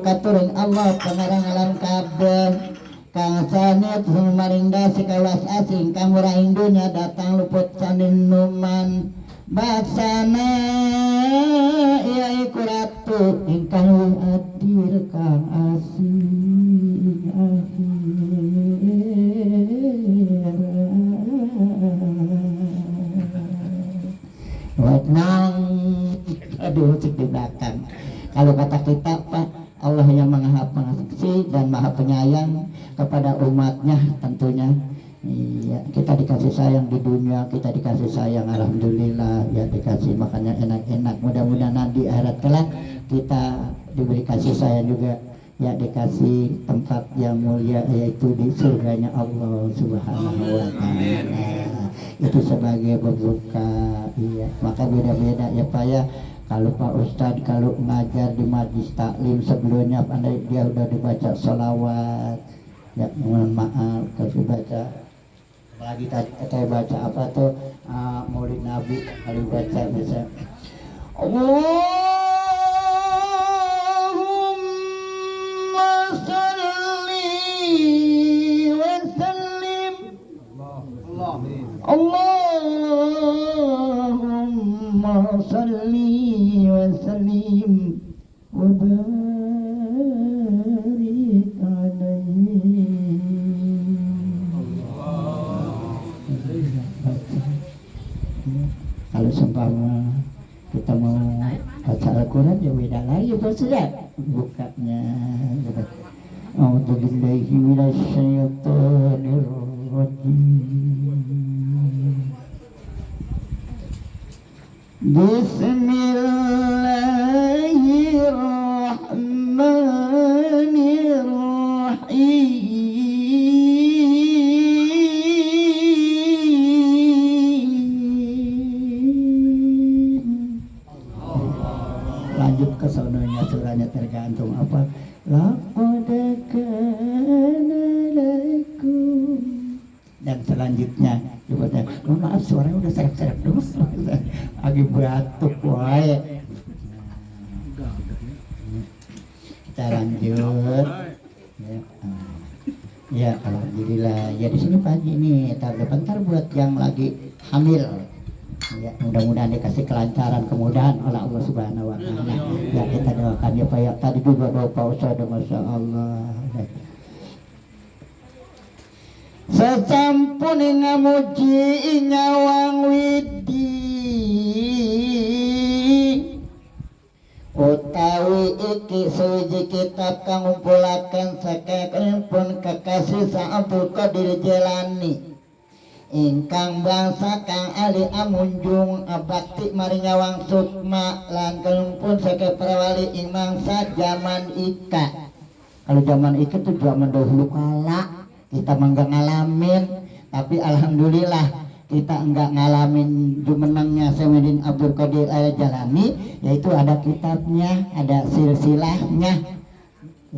katuring Allah pangarang alam kabeh kang sanit sumaringda sikawas asing kang muraing dunya datang luput sanin numan baksana iya iku ratu ingkang adil kang asing nang aduh cek di belakang. Kalau kata kita Pak, Allah yang maha pengasih dan maha penyayang kepada umatnya tentunya. Iya, kita dikasih sayang di dunia, kita dikasih sayang, alhamdulillah ya dikasih, makanya enak-enak. Mudah-mudahan nanti akhirat kelak kita diberi kasih sayang juga, ya dikasih tempat yang mulia yaitu di surganya Allah Subhanahu wa taala. Itu sebagai pembuka, iya. Maka beda-beda ya Pak ya. Kalau Pak Ustadz kalau ngajar di majlis taklim sebelumnya pandai dia udah dibaca sholawat, ya mohon maaf kalau baca lagi tadi saya baca apa tuh Maulid Nabi kalau baca bisa Allahumma salli wa sallim Allahumma salli wa sallim wa barik alaihi. Kalau seumpama kita mau baca Al-Quran ya beda lagi Pak Ustaz bukanya. A'udzubillahi minasyaitonir rajim. Bismillahirrahmanirrahim. Lanjut ke sononya surahnya tergantung apa. Laqad kana lakum. Dan selanjutnya dibaca. Maaf suaranya udah serak-serak dulu. Lagi batuk wae. Kita lanjut. Ya, alhamdulillah. Ya di sini pagi nih. Bentar buat yang lagi hamil. Ya, mudah-mudahan dikasih kelancaran, kemudahan oleh Allah Subhanahu wa taala. Ya, kita doakan ya Pak ya. Tadi juga doa Pak Ustaz, Masya Allah. Sesampun ngamuji nyawang widi utawi iki suji kitab kang ngumpulaken saking pun kekasih Sa Abdul Qadir Jilani ingkang bangsa kang ali amunjung abakti mari nyawang sukma lan pun saking prawali ing mangsa zaman ika. Kalau zaman ika itu zaman dahulu kala kita enggak ngalamin, tapi alhamdulillah kita enggak ngalamin jumenangnya Sayyidina Abdul Qadir Al-Jilani, yaitu ada kitabnya, ada silsilahnya.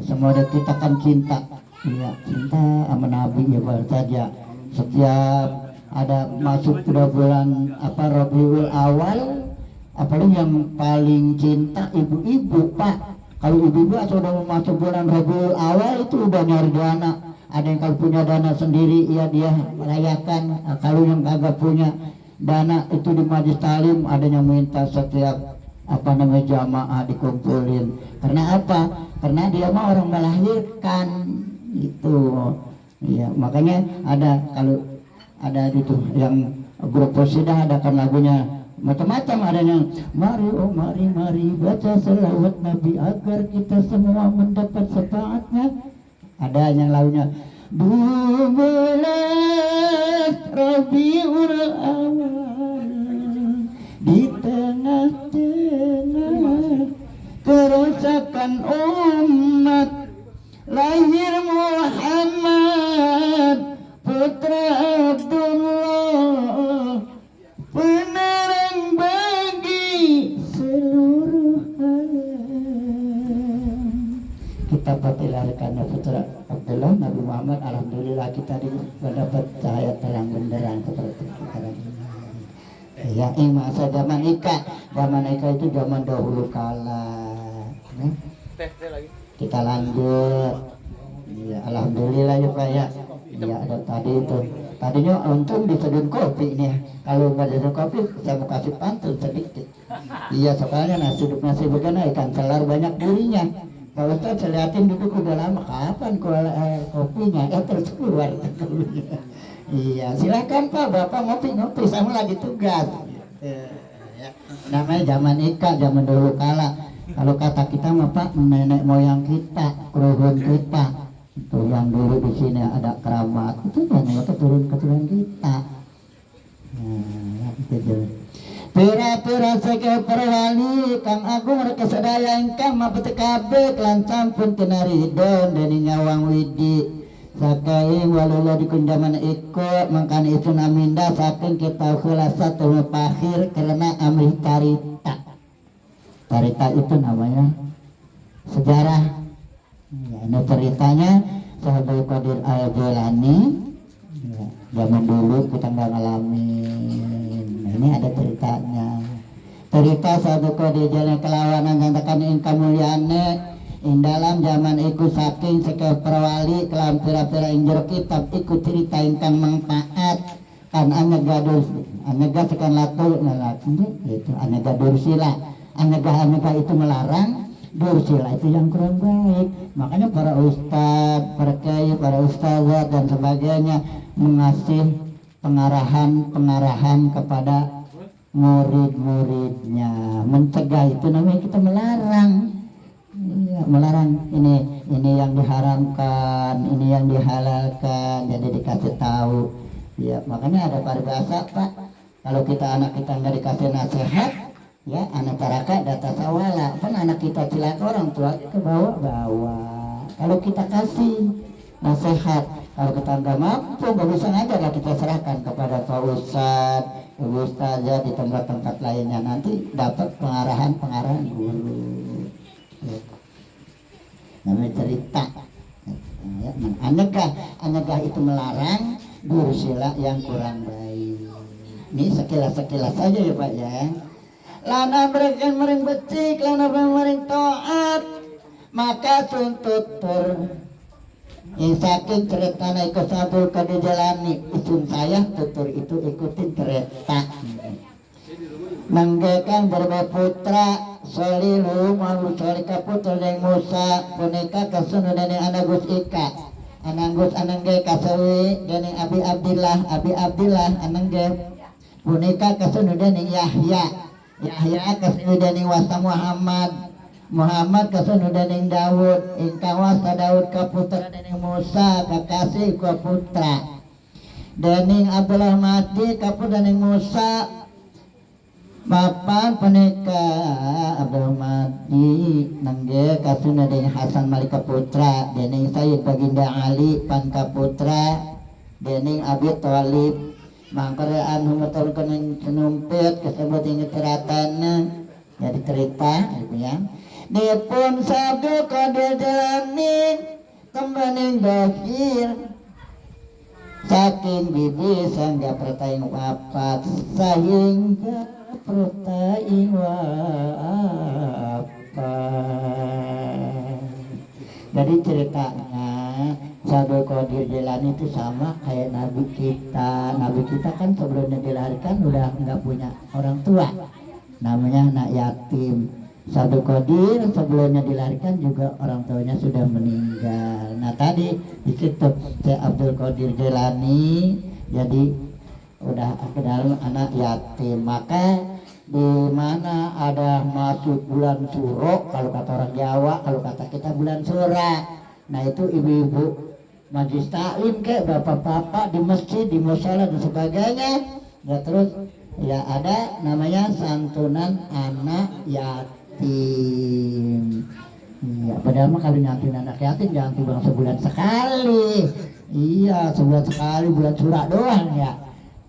Semoga kita kan cinta, ya cinta sama Nabi ya baru saja. Setiap ada masuk ke bulan Rabiul Awal, apalagi yang paling cinta ibu-ibu Pak. Kalau ibu-ibu sudah mau masuk bulan Rabiul Awal itu udah nyari dana. Ada yang kalau punya dana sendiri ya dia merayakan. Kalau yang kagak punya dana itu di majlis talim ada yang minta setiap jamaah dikumpulin. Karena apa? Karena dia mah orang melahirkan itu. Ya makanya ada kalau ada itu yang grup Posidah adakan lagunya macam-macam, ada yang mari oh mari baca selawat Nabi agar kita semua mendapat syafaatnya. Ada yang lainnya 12 Rabiul Awal di tengah-tengah kerusakan umat lahir Muhammad putra Abdullah penerang bagi seluruh alam. Kita patilarkan putra Abdullah Nabi Muhammad, alhamdulillah kita mendapat cahaya terang benderang seperti sekarang ini. Ya, ini masa zaman Ika itu zaman dahulu kala. Teh lagi. kita lanjut. Ya, alhamdulillah ya Pak ya. Ya ada tadi itu. Tadinya untung diseduh kopi nih. Kalau nggak diseduh kopi, saya mau kasih pantun sedikit. Iya, soalnya nasi begini ikan selar banyak durinya. Kalau saya liatin duduk udah lama, kapan kopinya? Terus keluar kopinya. Iya, silakan Pak, Bapak ngopi-ngopi, sama lagi tugas. Namanya zaman Ika, zaman dulu kala. Kalau kata kita mah Pak, nenek moyang kita, keluarga kita, itu yang dulu di sini ada keramat, itu yang turun keturunan kita. Nah, itu. Pira-pira seke perwali Kang Agung mereka sedaya ingkang mapete kabeh kelan sampun kenaridon deni nyawang widi saking walula dikunjaman ikut mangkana itu naminda saking kita khulasa temu pakhir karena amri tarita itu namanya sejarah ya, ini ceritanya sahabat Qadir Al-Jilani ya, zaman dulu kita nggak ngalamin. Ini ada ceritanya. Cerita satu kode jalan kelawanan nyatakan ingkang mulyane ing dalam zaman iku saking seke perwali kelam pira-pira ing jero kitab iku cerita ingkang manfaat kan anega sekan latul itu anega dursila anega itu melarang dursila itu yang kurang baik. Makanya para ustadz, para kiai, para ustazah dan sebagainya mengasih pengarahan kepada murid-muridnya, mencegah itu namanya kita melarang. Iya, melarang ini yang diharamkan, ini yang dihalalkan, jadi dikasih tahu. Ya, makanya ada paribasa Pak. Kalau anak kita nggak dikasih nasihat, ya anak taraka data sawala, kan anak kita cilaka orang tua ke bawah-bawah. Kalau kita kasih nasihat, kalau kita nggak mampu, nggak bisa ngajar, kita serahkan kepada Pak Ustadz, Ibu Ustazah di tempat-tempat lainnya, nanti dapat pengarahan guru. Namanya cerita. Ya, anegah itu melarang dursila yang kurang baik. Ini sekilas saja ya Pak ya. Lana mereka mering becik, lana mering taat, maka tuntutur. Saking cerita naik ke sabul kade jalani isun saya tutur itu ikutin cerita nanggekan berputra solilu malu solika putra yang Musa punika kesunuh dani anagus ika ananggus anangge kasawi dani abi abdillah anangge punika kesunuh dani Yahya kesunuh dani wasa Muhammad kesunuh dening Daud ingkang wasta Daud ka putra dening Musa kakasih ka putra dening Abdullah mati ka putra dening Musa mapan punika Abdullah mati nangge kesunuh dening Hasan Malik ka putra dening Sayyid Baginda Ali pan ka putra dening Abi Thalib mangkaraan humatul kening senumpit kesebut ing ceritana jadi cerita gitu ya. Dipun sabdo Qadir Jilani tembaning dokir saking bibi sangga pertaing wapat sehingga pertaing wapat. Jadi ceritanya sabdo Qadir Jilani itu sama kayak nabi kita kan sebelumnya dilahirkan udah nggak punya orang tua, namanya anak yatim. Sabdo Qadir sebelumnya dilahirkan juga orang tuanya sudah meninggal. Nah tadi di situ Syekh Abdul Qadir Jilani jadi udah ke dalam anak yatim. Maka di mana ada masuk bulan Suro, kalau kata orang Jawa, kalau kata kita bulan Sura. Nah itu ibu-ibu majlis taklim kayak bapak-bapak di masjid, di musala dan sebagainya. Ya terus ya ada namanya santunan anak yatim. Iya, padahal mah kalau nyantuin anak yatim jangan tiba sebulan sekali. Iya, sebulan sekali bulan Sura doang ya.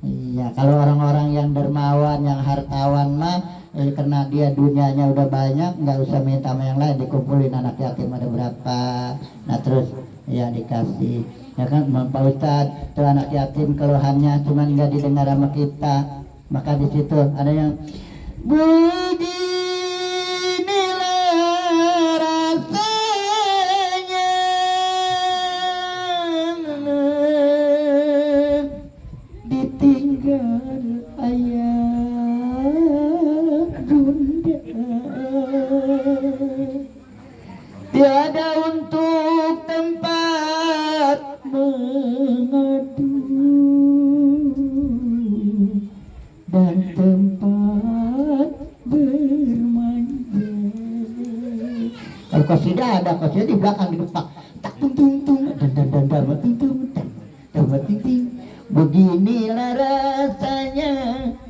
Iya, kalau orang-orang yang dermawan, yang hartawan mah karena dia dunianya udah banyak, nggak usah minta sama yang lain, dikumpulin anak yatim ada berapa. Nah terus ya dikasih. Ya kan Pak Ustadz, tuh anak yatim keluhannya cuman nggak didengar sama kita. Maka di situ ada yang beginilah rasa tiada untuk tempat mengadu dan tempat bermanja. Kalau kasidah ada, kasidah di belakang di depan tak tung tung tung dan tung tung dan ting. Beginilah rasanya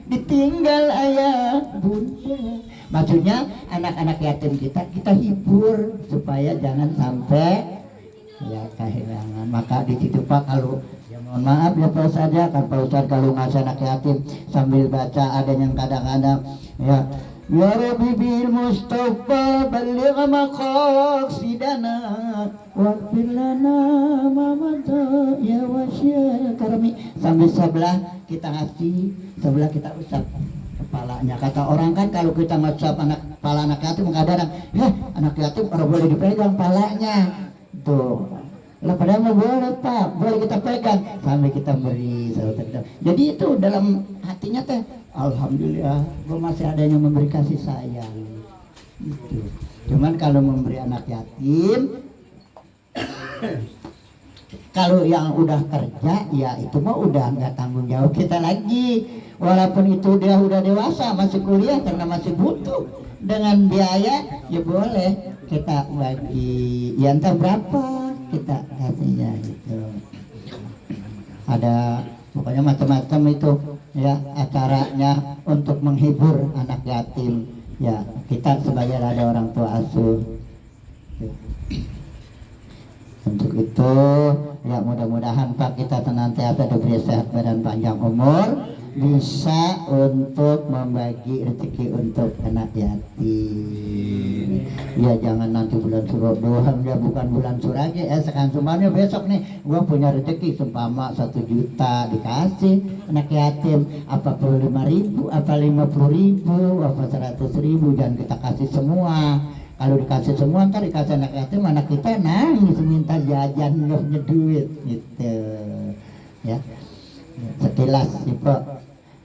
ditinggal ayah bunda. Maksudnya anak-anak yatim kita hibur supaya jangan sampai ya kehilangan. Maka di situ Pak, kalau ya mohon maaf ya Pak Ustadz ya, kan Pak Ustadz kalau ngasih anak yatim sambil baca ada yang kadang-kadang ya Rabbi bil Mustafa balligh maqasidana waghfir lana ma madha ya wasya karami, sambil sebelah kita ngasih, sebelah kita usap kepalanya. Kata orang kan kalau kita ngusap kepala anak yatim kadang-kadang anak yatim orang boleh dipegang palanya tuh lah, padahal mau boleh Pak, boleh kita pegang sampai kita beri saudara. Jadi itu dalam hatinya teh alhamdulillah gue masih ada yang memberi kasih sayang gitu. Cuman kalau memberi anak yatim kalau yang udah kerja ya itu mah udah nggak tanggung jawab kita lagi. Walaupun itu dia udah dewasa masih kuliah karena masih butuh dengan biaya ya boleh kita bagi ya entah berapa kita kasihnya gitu. Ada pokoknya macam-macam itu ya acaranya untuk menghibur anak yatim ya, kita sebagai ada orang tua asuh. Untuk itu ya mudah-mudahan Pak kita senantiasa diberi sehat badan panjang umur, bisa untuk membagi rezeki untuk anak yatim. Ya jangan nanti bulan Suro doang ya, bukan bulan Suro aja sekarang semuanya besok nih gua punya rezeki seumpama 1 juta dikasih anak yatim, apa perlu 5.000 apa 50.000 apa 100.000, jangan kita kasih semua. Kalau dikasih semua ntar dikasih anak yatim, anak kita nangis minta jajan nggak punya duit gitu ya. Sekilas gitu.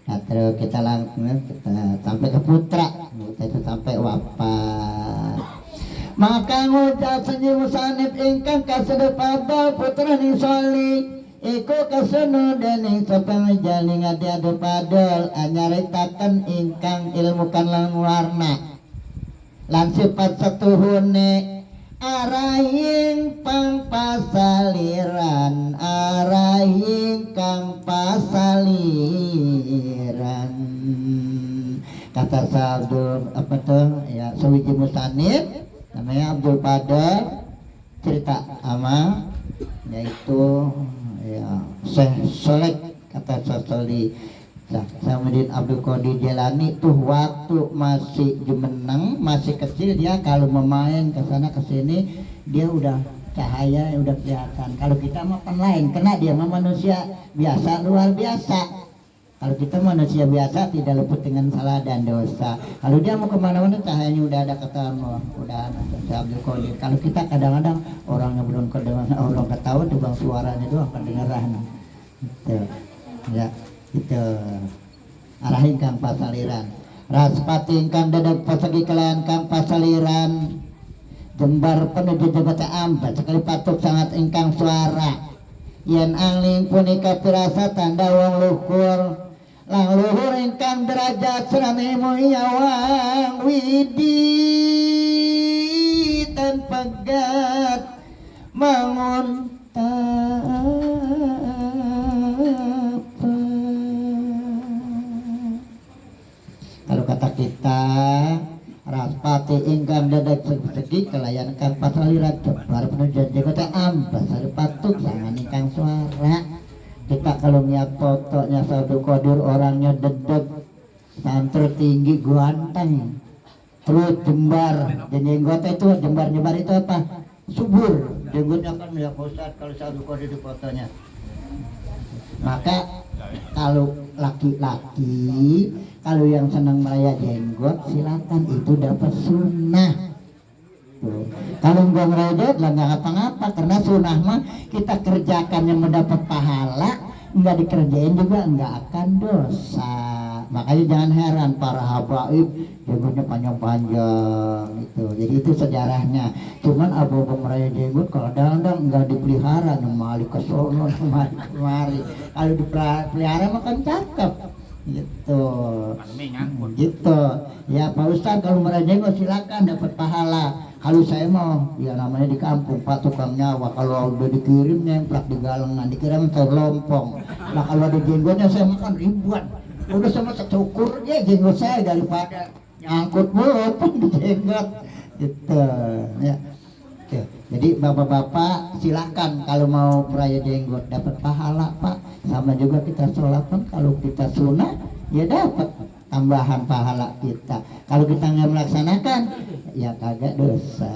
Nah, terus kita langsung kita sampai ke putra, kita sampai wafat. Maka ngucap senyum sanib ingkang kasedepada putra ni soli iku kasono dani sapang jali ngadi-adu padol anyaritaken ingkang ilmukan lan warna lan sifat setuhune arahing pang pasaliran, arahing kang pasaliran. Kata Abdul apa tuh ya, sewiji musanif namanya Abdul Pada cerita ama yaitu ya Syekh Soleh kata Sosoli. Nah, Samuddin Abdul Qadir Jailani tuh waktu masih jumeneng, masih kecil dia kalau memain ke sana ke sini dia udah cahaya udah kelihatan. Kalau kita mah kan lain, kena dia mah manusia biasa luar biasa. Kalau kita manusia biasa tidak luput dengan salah dan dosa. Kalau dia mau kemana-mana cahayanya udah ada ketemu, udah ada Abdul Qadir. Kalau kita kadang-kadang orangnya belum kedengaran, orang ketahuan tuh bang suaranya doang kedengaran. Gitu. Ya. Itu arahin kang pasaliran raspati ingkang dadak pasagi kelayan kang pasaliran jembar penuju jabata ambat sekali patuk sangat ingkang suara yen angling punika pirasa tanda wong luhur lang luhur ingkang derajat serane moyawang widi tan pegat mangun kalau kata kita raspati ingkang dadak segi kelayan kang pasaliran jembar penuju jabata ambat sekali patuk sangat ingkang suara. Kita kalau lihat fotonya Abdul Qadir orangnya dedek santri tinggi ganteng terus jembar dan jenggotnya itu jembar itu apa subur jenggotnya kan ya Ustaz kalau Abdul Qadir di fotonya. Maka kalau laki-laki kalau yang senang meraya jenggot silakan, itu dapat sunnah. Kalau enggak meraya jenggot lah nggak ngapa-ngapa, karena sunnah mah kita kerjakan yang mendapat pahala, nggak dikerjain juga nggak akan dosa makanya jangan heran para habaib jenggotnya panjang-panjang itu. Jadi itu sejarahnya. Cuman abang-abang meraya jenggot kadang-kadang nggak dipelihara, nemali ke sono, nemali kemari. Kalau dipelihara makan cakep gitu. Gitu ya Pak Ustadz, kalau meraya jenggot silakan dapat pahala. Kalau saya mau ya namanya di kampung Pak tukang nyawa, kalau udah dikirim nemplak di galengan, dikirim ke lompong. Nah kalau ada jenggotnya saya makan ribuan, udah sama secukur ya jenggot saya daripada nyangkut mulut di jenggot gitu ya. Oke. Jadi bapak-bapak silakan kalau mau meraya jenggot dapat pahala Pak. Sama juga kita sholat kan, kalau kita sunnah ya dapat tambahan pahala kita. Kalau kita nggak melaksanakan ya kagak dosa.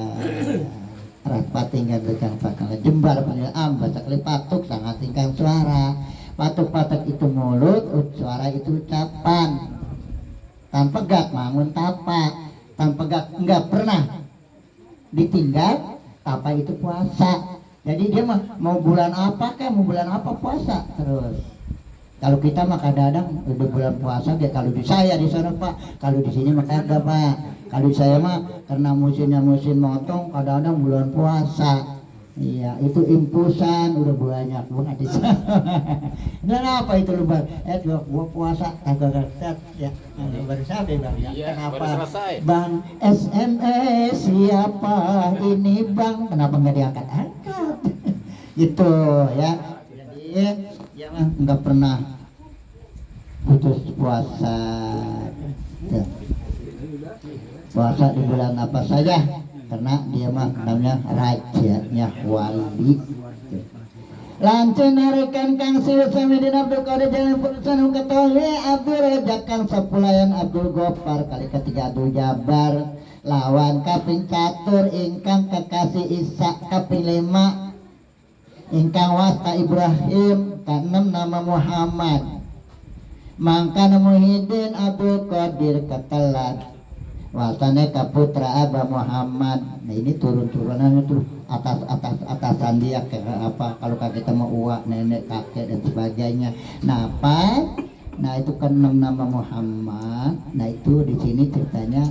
Rapat tinggal dekang pakal jembar penyelam baca kali patuk sangat tingkang suara. Patuk-patuk itu mulut, suara itu ucapan. Tanpa gak bangun tapak, tanpa gak nggak pernah ditinggal. Tapa itu puasa. Jadi dia mau bulan apa kan, mau bulan apa puasa terus. Kalau kita mah kadang-kadang udah bulan puasa dia, kalau di saya di sana Pak, kalau di sini mah kagak Pak. Kalau di saya mah karena musimnya musim motong, kadang-kadang bulan puasa. Iya, itu impusan udah banyak banget di sana. Dan apa itu lu Bang? Gua puasa kagak set ya. Baru sampai Bang ya. Kenapa? Bang SMS siapa ini Bang? Kenapa nggak diangkat-angkat? Gitu ya. Jadi ya mah nggak pernah putus puasa ya. Puasa di bulan apa saja karena dia mah namanya rajanya wali. Lancen harikan Kang Sil Samidin Abdul Qadir Jalan Putusan Ketahui Abdul Rajak Kang Sapulayan Abdul Gopar kali ketiga Abdul Jabar lawan kaping catur ingkang kekasih Isa kaping 5 ingkang wasta Ibrahim kanem nama Muhammad mangkana Muhyiddin Abdul Qadir ketelat wasane kaputra Aba Muhammad. Nah ini turun-turunannya tuh atasan dia kayak apa kalau kita mau uak nenek kakek dan sebagainya. Nah apa? Nah itu kan nama Muhammad. Nah itu di sini ceritanya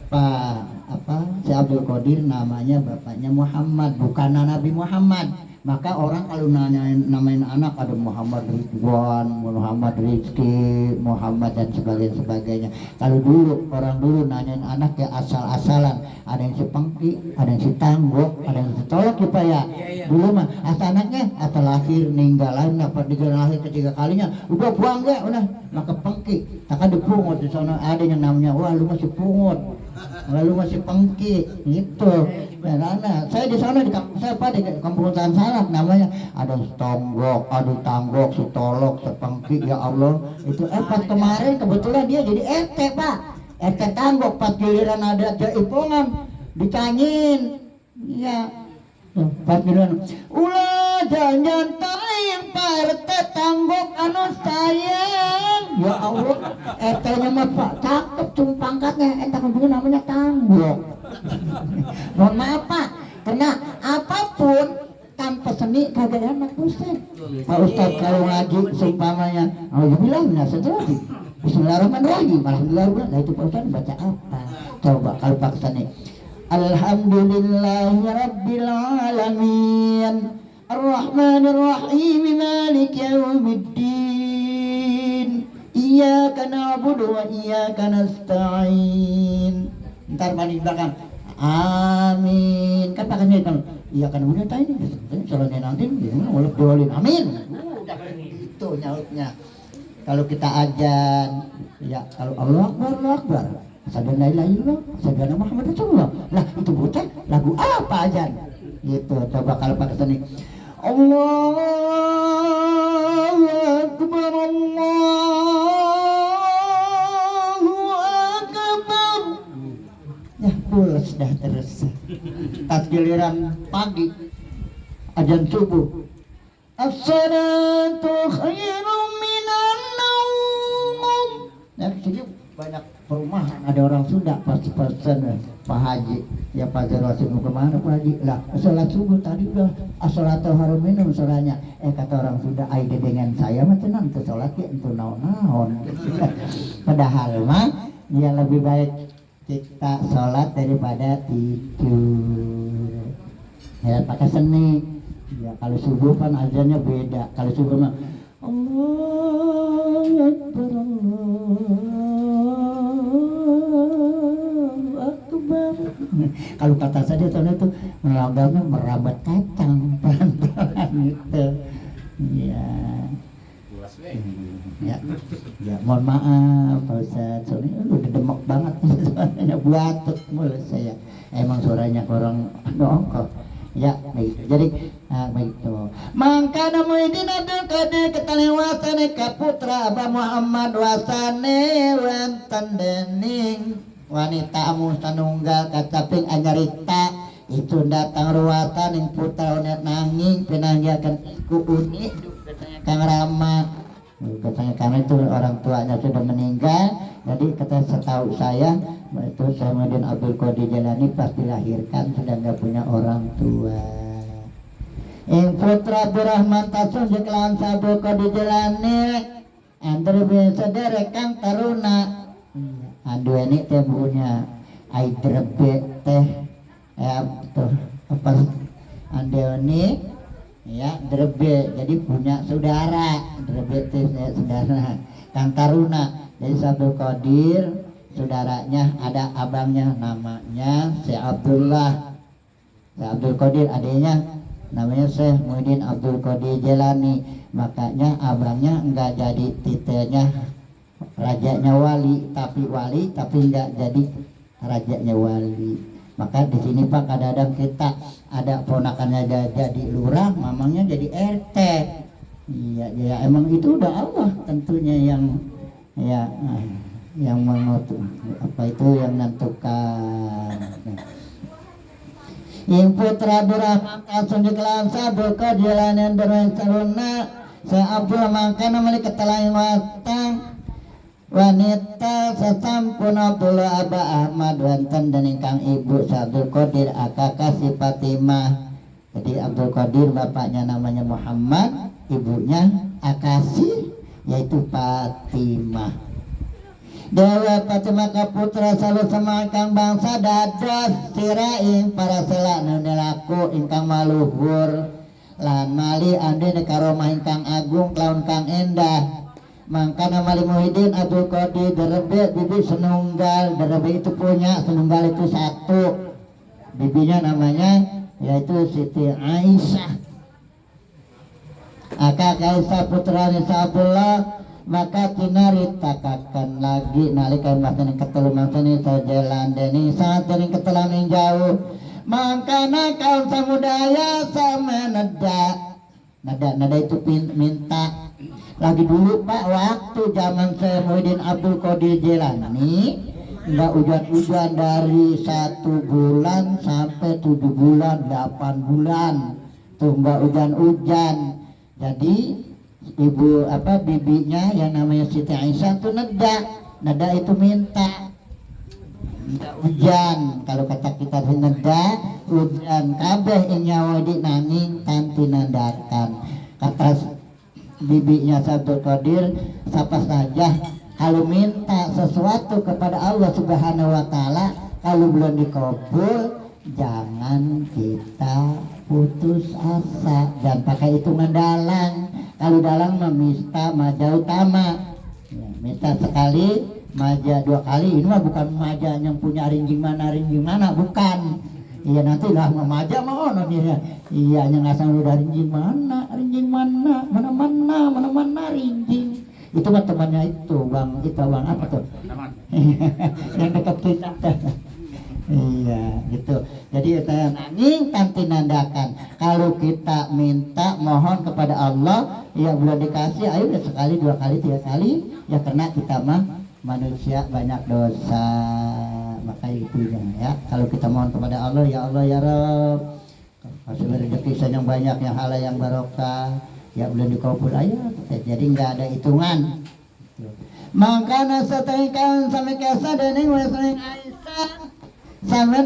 Pak apa si Abdul Qadir namanya bapaknya Muhammad bukan Nabi Muhammad. Maka orang kalau namain anak ada Muhammad Ridwan, Muhammad Rizki, Muhammad dan sebagainya. Kalau dulu orang dulu nanyain anak ya asal-asalan, ada yang si Pengki, ada yang si Tanggok, ada yang si Tolok ya Pak ya. Dulu mah asal anaknya asal lahir ninggalan dapat digelar lahir ketiga kalinya, udah buang gak udah maka Pengki. Tak ada pungut di sana ada yang namanya wah lu masih pungut, lalu masih Pengki gitu. Nah, saya di sana di kampung saya Pak di kampung Sansalak namanya ada Tonggok, ada Tanggok, Sutolok, Sepengki ya Allah itu pas kemarin kebetulan dia jadi RT Pak, RT Tanggok pas giliran ada jaipongan dicangin iya pas giliran ulah jangan tayang Pak RT Tanggok anu sayang ya Allah RT nya mah Pak cakep cuma pangkatnya kemudian namanya Tanggok. Mohon maaf Pak, karena apapun tanpa seni kagak enak Ustaz. Pak Ustaz kalau ngaji seumpamanya, oh ya bilang nggak sedih. Bismillahirrahmanirrahim. Alhamdulillah. Lah itu Pak Ustaz baca apa? Coba kalau Pak Ustaz Alhamdulillahirabbil alamin. Ar-Rahmanir-Rahim Maliki Yaumiddin. Iyyaka na'budu wa iyyaka nasta'in. Ntar balik belakang amin kan pakainya kan iya kan udah tanya ini soalnya nanti gimana walau dolin amin udah itu nyautnya. Kalau kita ajan ya kalau Allah Akbar sadar la ilaha illallah sadar Muhammad Rasulullah lah itu bukan lagu apa ajan gitu. Coba kalau pakai seni Allahu Akbar ya pulas dah terus. Tas giliran pagi azan subuh as-salatu khairum minan naum. Ya sini banyak perumahan ada orang Sunda pas-pasan Pak Haji, ya Pak Jarwasin mau kemana Pak Haji? Lah sholat subuh tadi udah asolatul harum minum sholatnya. Kata orang Sunda, aide dengan saya mah tenang tuh sholat ya itu naon. Padahal mah ya lebih baik kita sholat daripada tidur. Ya pakai seni. Ya kalau subuh kan azannya beda. Kalau subuh mah Allahu Akbar, Allahu Akbar. Kalau kata saya itu melagarnya merabat kacang pelan-pelan gitu. Ya. Ya, mohon maaf Pak Ustadz, soalnya udah demek banget suaranya buatuk mulu saya. Emang suaranya kurang dongkok. Ya, baik. Jadi, baik itu. Mangkana Muhyiddin Abdul Qadir ketaliwasan ka putra Abah Muhammad wasane wonten dening wanita amun sanunggal kacaping anyarita itu datang ruwatan ing putra onet nanging pinanggiakeun ku uni Kang Rama. Katanya karena itu orang tuanya sudah meninggal, jadi kata setahu saya itu Muhyiddin Abdul Qadir Jailani pas dilahirkan sudah nggak punya orang tua. Ing putra Abdurrahman Tasun jeklan Abdul Qadir Jailani andre bisa derek Kang Taruna. Aduh ini teh punya aidrebe teh tuh apa andeni ya drebe, jadi punya saudara drebe teh saudara Kang Taruna. Jadi Abdul Qadir saudaranya ada abangnya namanya Syekh Abdullah, Syekh Abdul Qadir adanya namanya Syekh Muhyiddin Abdul Qadir Jailani. Makanya abangnya enggak jadi titelnya rajanya wali tapi enggak jadi rajanya wali. Maka di sini Pak kadang-kadang kita ada ponakannya jadi lurah, mamangnya jadi RT. Iya, ya emang itu udah Allah tentunya yang ya yang apa itu yang menentukan. Yang putra Abdurrahman Tasun dikelan Abdul Qadir Jailani dereng saruna Sa Abdul mangkana meuli ketelain watang wanita sasampun Abdullah Aba Ahmad wonten dening Kang Ibu Abdul Qadir akaka si Fatimah. Jadi Abdul Qadir bapaknya namanya Muhammad, ibunya Akasi yaitu Fatimah. Dewa Fatimah kaputra salu sama Kang bangsa dados siraing para sela nu nelaku ingkang maluhur lan mali ande karomah ingkang agung laun Kang endah. Mangkana Mali Muhyiddin Abdul Qadir derebe bibi senunggal, derebe itu punya senunggal itu satu, bibinya namanya yaitu Siti Aisyah. Akak Aisyah putra Nisa Abdullah maka tinaritakan lagi nalika masanin ketelu masanin sajalan deni saat deni ketelan yang jauh. Mangkana kaum samudaya sama nada itu minta lagi dulu Pak, waktu zaman saya Muhyiddin Abdul Qadir Jailani enggak hujan-hujan dari 1 bulan sampai 7 bulan 8 bulan tuh enggak hujan-hujan. Jadi ibu bibinya yang namanya Siti Aisyah tuh nada itu minta hujan. Kalau kata kita nada hujan kabeh nyawa di nanging tanti nandakan. Kata bibinya Abdul Qadir siapa saja kalau minta sesuatu kepada Allah Subhanahu wa taala kalau belum dikabul jangan kita putus asa dan pakai hitungan dalang. Kalau dalang meminta maja utama ya, minta sekali maja 2 kali. Ini mah bukan maja yang punya rinjing mana bukan. Iya nanti lah memaja mau dia. Iya yang asal udah rinjing mana rinjing. Itu mah temannya itu bang apa tuh? Yang dekat kita. Iya gitu. Jadi saya nanging tanti nandakan. Kalau kita minta mohon kepada Allah, ya belum dikasih, ayo udah sekali 2 kali 3 kali, ya karena kita mah manusia banyak dosa. Maka itu ya kalau kita mohon kepada Allah ya Rabb kasih rezeki yang banyak yang halal yang barokah ya belum dikabul aja jadi nggak ada hitungan. Makanya setengah sampai kasa dening Aisyah sama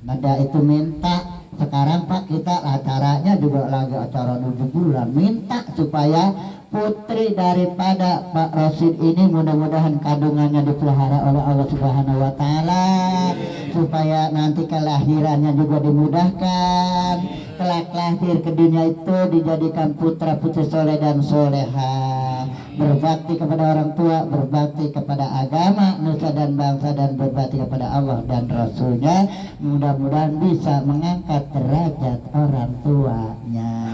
nada itu minta. Sekarang Pak kita acaranya juga lagi acara 7 bulan, minta supaya putri daripada Pak Rosid ini mudah-mudahan kandungannya dipelihara oleh Allah Subhanahu wa taala, supaya nanti kelahirannya juga dimudahkan, kelak lahir ke dunia itu dijadikan putra putri soleh dan soleha, berbakti kepada orang tua, berbakti kepada agama, nusa dan bangsa, dan berbakti kepada Allah dan Rasulnya. Mudah-mudahan bisa mengangkat derajat orang tuanya.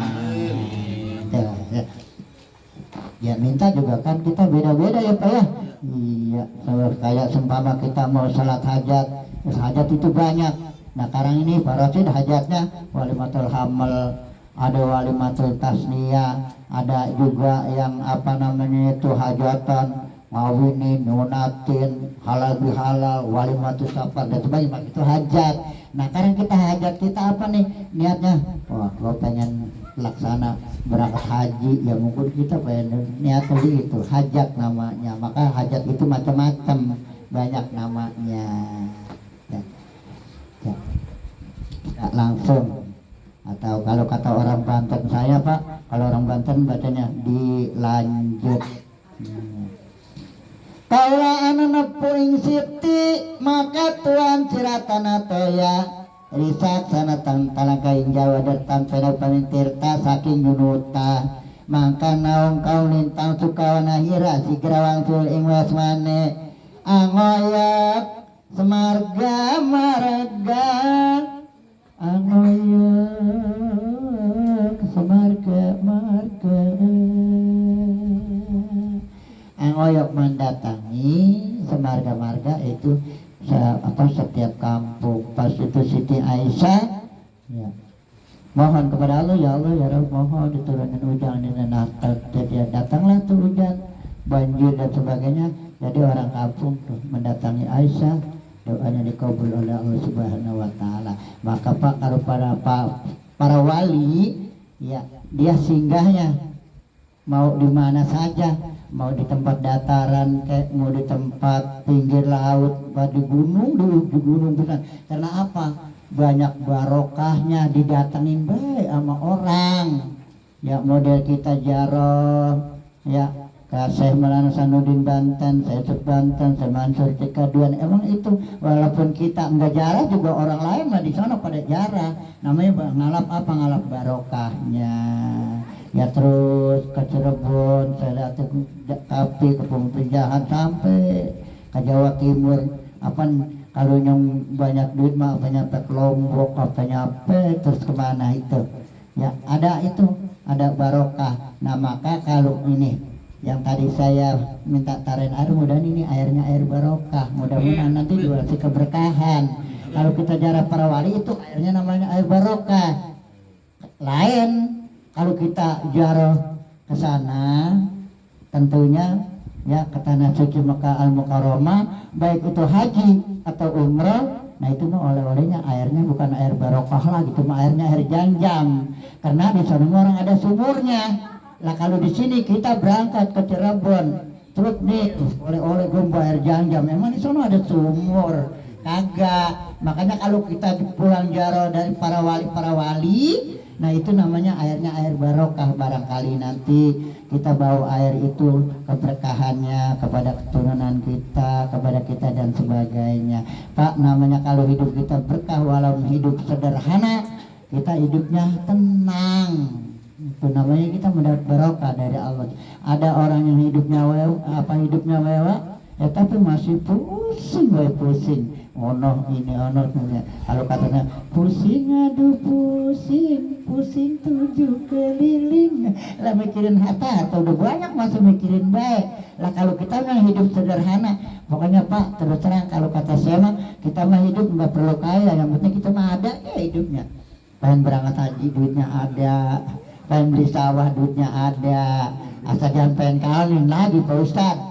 Ya minta juga kan kita beda-beda ya Pak ya. Iya, kayak seumpama kita mau salat hajat, hajat itu banyak. Nah sekarang ini Pak Rosid hajatnya walimatul hamal, ada walimatul tasniyah, ada juga yang apa namanya itu hajatan ngawinin, nunatin, halal bihalal, walimatul safar dan sebagainya, itu hajat. Nah sekarang kita hajat kita apa nih niatnya? Wah lo pengen laksana berangkat haji, ya mungkin kita pengen niat itu hajat namanya. Maka hajat itu macam-macam, banyak namanya ya. Ya. Tidak langsung, atau kalau kata orang Banten saya Pak, kalau orang Banten bacanya dilanjut. Kalau anak puing siti maka tuan ciratana toya risak sanatan talangkain Jawa datang pada pamintirta saking yunuta, maka naong kau lintang sukawana hira si gerawang sul ing wasmane angoyak semarga marga, angoyak semarga marga, angoyak mendatangi semarga-marga itu setiap kampung. Pas itu Siti Aisyah ya, mohon kepada Allah, ya Allah ya Rabb, mohon diturunkan hujan ini. Nah datanglah tuh hujan, banjir dan sebagainya. Jadi orang kampung tuh mendatangi Aisyah, doanya dikabul oleh Allah Subhanahu wa taala. Maka Pak kalau para wali ya, dia singgahnya mau di mana saja, mau di tempat dataran kayak mau di tempat pinggir laut, di gunung, di gunung besar. Karena apa? Banyak barokahnya, didatengin baik sama orang. Ya model kita jaroh ya ke Syekh Maulana Sanudin Banten, saya Yusuf Banten, saya Mansur Cikaduan. Emang itu walaupun kita enggak jarah juga orang lain mah di sana pada jarah. Namanya ngalap apa? Ngalap barokahnya. Ya terus ke Cirebon, saya lihat tapi ke Penjahat sampai ke Jawa Timur. Apa kalau yang banyak duit mah apa nyampe ke Lombok, apa nyampe terus kemana itu? Ya ada itu, ada barokah. Nah maka kalau ini yang tadi saya minta taren air, mudah-mudahan ini airnya air barokah, mudah-mudahan nanti juga si keberkahan. Kalau kita jarah para wali itu airnya namanya air barokah. Lain kalau kita jarah ke sana, tentunya ya ke tanah suci Mekah Al-Mukarramah, baik itu haji atau umrah, nah itu mah oleh-olehnya airnya bukan air barokah lagi, itu mah airnya air jam-jam. Karena di sana orang ada sumurnya. Lah kalau di sini kita berangkat ke Cirebon, terus nih oleh-oleh gomba air jam-jam, memang di sana ada sumur? Kagak. Makanya kalau kita pulang jarah dari para wali, nah itu namanya airnya air barokah. Barangkali nanti kita bawa air itu keberkahannya kepada keturunan kita, kepada kita dan sebagainya. Pak, namanya kalau hidup kita berkah, walaupun hidup sederhana, kita hidupnya tenang. Itu namanya kita mendapat barokah dari Allah. Ada orang yang hidupnya mewah, ya tapi masih pusing, ono ini ono punya. Kalau katanya pusing, aduh pusing 7 keliling, lah mikirin harta atau udah banyak masih mikirin baik. Lah kalau kita mah hidup sederhana, pokoknya Pak terus terang kalau kata saya mah kita mah hidup nggak perlu kaya, yang penting kita mah ada ya hidupnya. Pengen berangkat haji duitnya ada, pengen beli sawah duitnya ada, asal jangan pengen kawin lagi Pak Ustadz.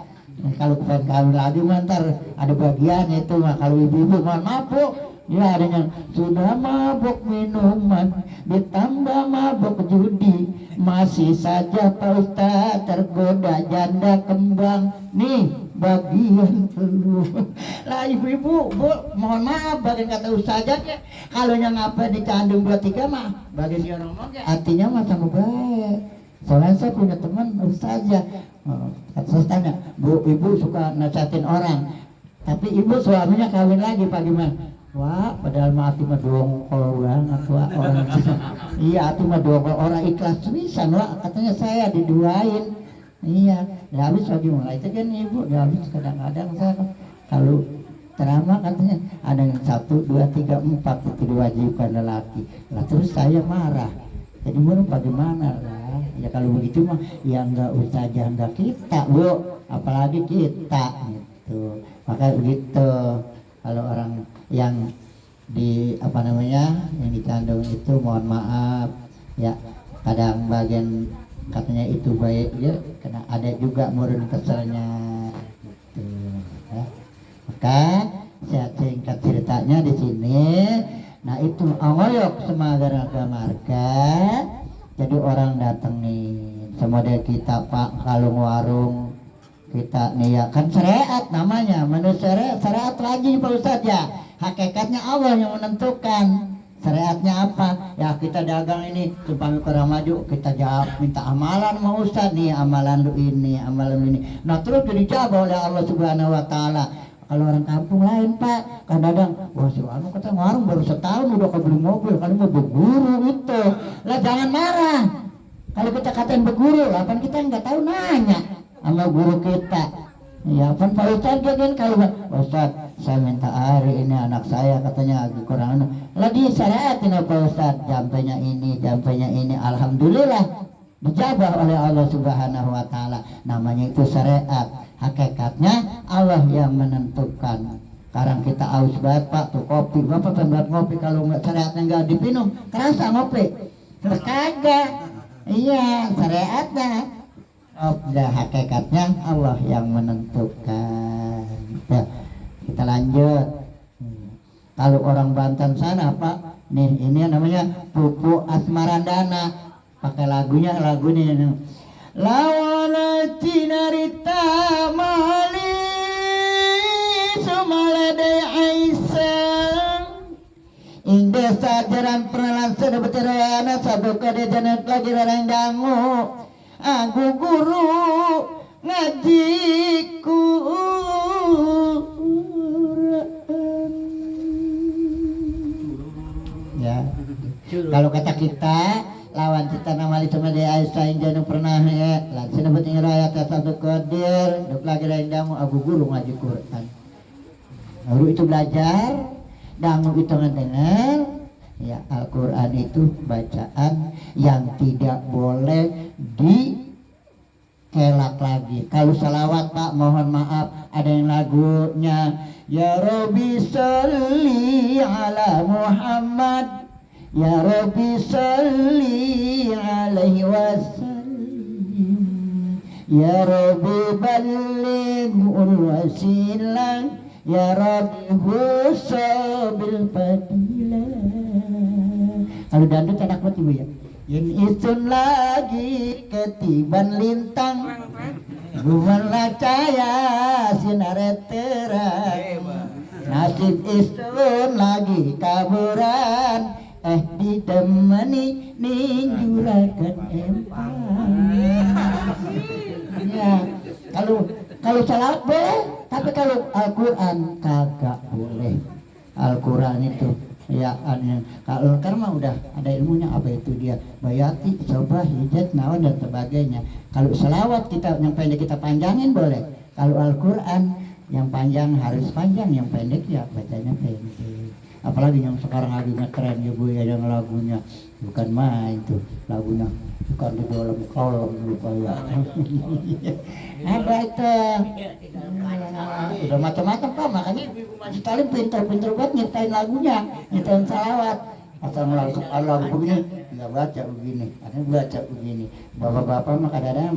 Kalau pengen kawin lagi ntar ada bagiannya itu mah. Kalau ibu-ibu mau mabuk, ya adanya sudah mabuk minuman ditambah mabuk judi, masih saja Pak Ustadz tergoda janda kembang. Nih bagian lu. Lah ibu-ibu, Bu, mohon maaf bagian kata ustazah ya. Kalau yang apa di Candung 23 mah bagian dia ngomong ya. Artinya mah sama baik. Soalnya saya punya teman ustazah. Saya tanya, Bu, ibu suka nasihatin orang. Tapi ibu suaminya kawin lagi Pak gimana? Wah, padahal mah hati mah dongkol banget wah orang. Iya, hati mah dongkol orang ikhlas bisa wah katanya saya diduain. Iya, ya habis lagi mulai itu kan ibu, ya habis kadang-kadang saya kalau ceramah katanya ada yang 1, 2, 3, 4 itu diwajibkan lelaki. Lah terus saya marah. Jadi Bu bagaimana lah? Ya kalau begitu mah ya enggak ustazah enggak kita, Bu, apalagi kita gitu. Maka begitu kalau orang yang di apa namanya yang dikandung itu mohon maaf ya kadang bagian katanya itu baik ya karena ada juga murun keselnya gitu ya. Maka saya singkat ceritanya di sini. Nah itu angoyok semarga marga jadi orang datengin semodel kita Pak kalung warung kita nih ya kan syariat namanya manusia syariat lagi Pak Ustadz ya hakikatnya Allah yang menentukan syariatnya apa ya kita dagang ini supaya kurang maju kita jawab minta amalan sama Ustadz nih amalan lu ini amalan lu ini nah terus dijawab oleh Allah Subhanahu Wa Taala. Kalau orang kampung lain Pak kadang-kadang wah si anu kata warung baru setahun udah kebeli mobil kalau mau berguru itu lah jangan marah kalau kita katain berguru lah kan kita nggak tahu nanya sama guru kita ya kan Pak Ustadz kan kalau Ustadz saya minta hari ini anak saya katanya agak kurang lagi syariatin Pak Ustadz jampenya ini alhamdulillah dijabah oleh Allah Subhanahu Wa Taala namanya itu syariat hakikatnya Allah yang menentukan sekarang kita aus banget Pak tuh kopi Bapak pembuat ngopi kalau nggak syariatnya nggak dipinum kerasa ngopi terus kagak iya syariatnya udah hakikatnya Allah yang menentukan ya, kita lanjut kalau orang Banten sana Pak nih ini namanya Pupu Asmarandana pakai lagu ini lawana cinarita mali sumaladai aisyah indah sajaran pernalan sudah bercerana sabuka de janet lagi rarang dangu aku guru ngajiku ya kalau kata kita lawan cita nama li sama dia Aisyah yang jangan pernah ya langsung dapat ngirayat satu kodir duk lagi lain dangu aku guru ngaji Quran guru itu belajar dangu itu ngedengar ya Al-Quran itu bacaan yang tidak boleh dikelak lagi. Kalau salawat Pak mohon maaf ada yang lagunya ya Rabbi sholli ala Muhammad ya Rabbi sholli alaihi wasallam ya Rabbi ballighul wasilah ya Rabbi husabil fadilah. Kalau dangdut enak banget ibu ya. Yen isun lagi ketiban lintang bumanlah cahaya sinar terang nasib isun lagi kaburan ditemani ninjurakan empang ya kalau salawat boleh tapi kalau Al-Quran kagak boleh Al-Quran itu ya kalau karena udah ada ilmunya apa itu dia bayati coba hijat nawan dan sebagainya kalau selawat kita yang pendek kita panjangin boleh kalau Al-Quran yang panjang harus panjang yang pendek ya bacanya pendek apalagi yang sekarang lagi ngetren ya Bu ya yang lagunya bukan main tuh lagunya bukan di dalam kolom lupa ya ada itu udah macam-macam Pak makanya Mas Talim pinter-pinter banget nyiptain lagunya nyiptain salawat asal lagu begini nggak baca begini ada baca begini bapak-bapak mah kadang-kadang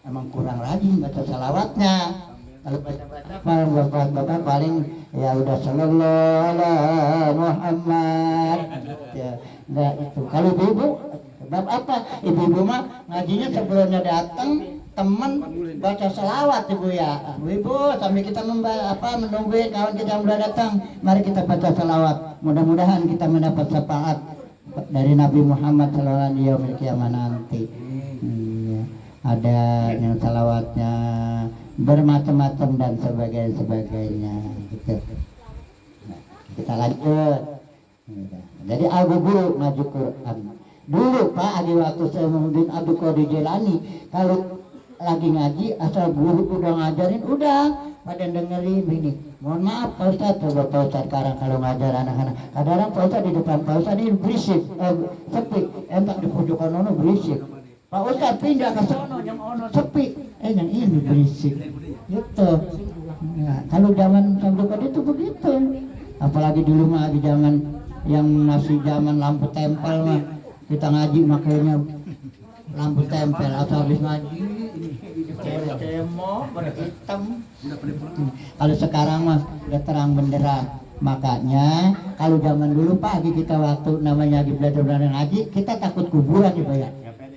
emang kurang rajin baca salawatnya kalau baca-baca bapak paling ya udah sallallahu ala Muhammad ya enggak itu kalau ibu bab apa ibu-ibu mah ngajinya sebelumnya datang teman baca selawat Ibu ya. Ibu sambil kita menunggu kawan kita yang sudah datang, mari kita baca selawat. Mudah-mudahan kita mendapat syafaat dari Nabi Muhammad sallallahu alaihi wasallam nanti. Ada yang selawatnya bermacam-macam dan sebagainya gitu. Nah, kita lanjut. Jadi Abu Guru maju Quran. Dulu Pak Adi waktu saya Muhyiddin Abdul Qadir Jailani, kalau lagi ngaji asal guru udah ngajarin udah pada dengerin ini. Mohon maaf Pak Ustadz, coba Pak Ustadz sekarang kalau ngajar anak-anak, kadang-kadang Pak Ustadz di depan Pak Ustadz ini berisik, sepi, entak di pojokan ono berisik. Pak Ustadz pindah ke sono yang ono sepi, yang ini berisik. Gitu. Nah, kalau zaman Abdul Qadir itu begitu. Apalagi dulu mah di zaman yang masih zaman lampu tempel mah, kita ngaji makanya lampu tempel atau habis ngaji cemo berhitam. Kalau sekarang mah udah terang benderang. Makanya kalau zaman dulu pagi kita waktu namanya lagi belajar ngaji, kita takut kuburan ya Pak ya.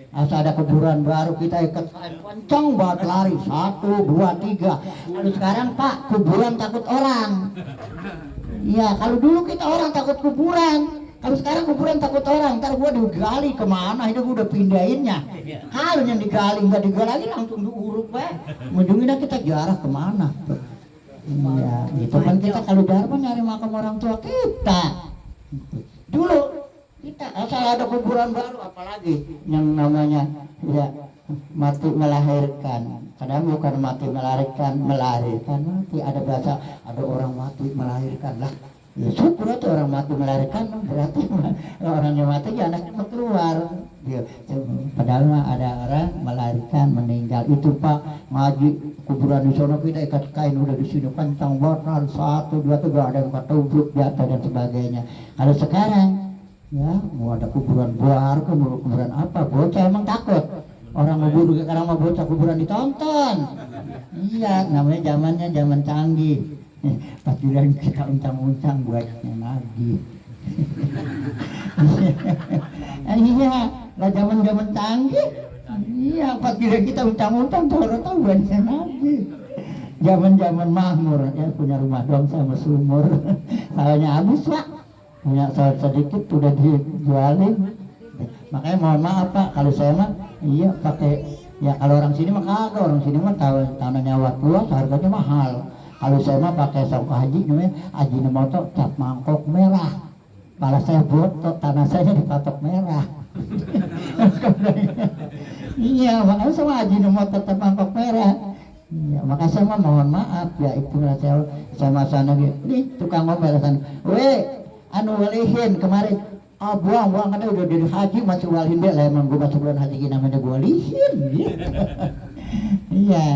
Asal ada kuburan baru kita ikut kencang banget lari 1, 2, 3. Kalau sekarang Pak kuburan takut orang. Iya, kalau dulu kita orang takut kuburan. Kalau sekarang kuburan takut orang, ntar gua digali kemana, ini gua udah pindahinnya. Kalau yang digali, nggak digali lagi langsung diuruk ujungnya kita jarah kemana. Iya, itu kan kita kalau jarah nyari makam orang tua kita. Dulu kita asal ada kuburan baru, apalagi yang namanya ya mati melahirkan. Kadang bukan mati melahirkan mati. Ada bahasa ada orang mati melahirkan lah. Ya syukur itu orang mati melahirkan, berarti orang yang mati ya anaknya keluar. Ya, padahal mah ada orang melahirkan meninggal. Itu Pak ngaji kuburan di sana kita ikat kain udah di sini kencang banget 1, 2, 3 ada yang ketubruk jatuh dan sebagainya. Kalau sekarang ya mau ada kuburan baru, kuburan apa? Bocah emang takut. Orang mau buru sekarang mau bocah kuburan ditonton. Iya, namanya zamannya zaman canggih. Pas giliran kita uncang-uncang buatnya lagi. Iya, lah zaman-zaman canggih. Iya, pas giliran kita uncang-uncang tahu buatnya lagi. Zaman-zaman makmur ya punya rumah doang sama sumur. Sawahnya habis Pak. Punya sawah sedikit sudah dijualin. Makanya mohon maaf Pak, kalau saya mah iya pakai ya kalau orang sini mah kagak, orang sini mah tanahnya waktu harganya mahal. Kalau saya mah pakai saung haji namanya haji motor cap mangkok merah. Malah saya botok, tanah saya dipatok merah. Iya, makanya sama haji motor cap mangkok merah. Iya, makanya saya mah mohon maaf ya itu saya sama sana nih tukang ngomel sana. Weh, anu walihin kemarin buang kan udah dari haji masih walihin dia lah emang gue masuk bulan haji namanya gue walihin gitu. Iya.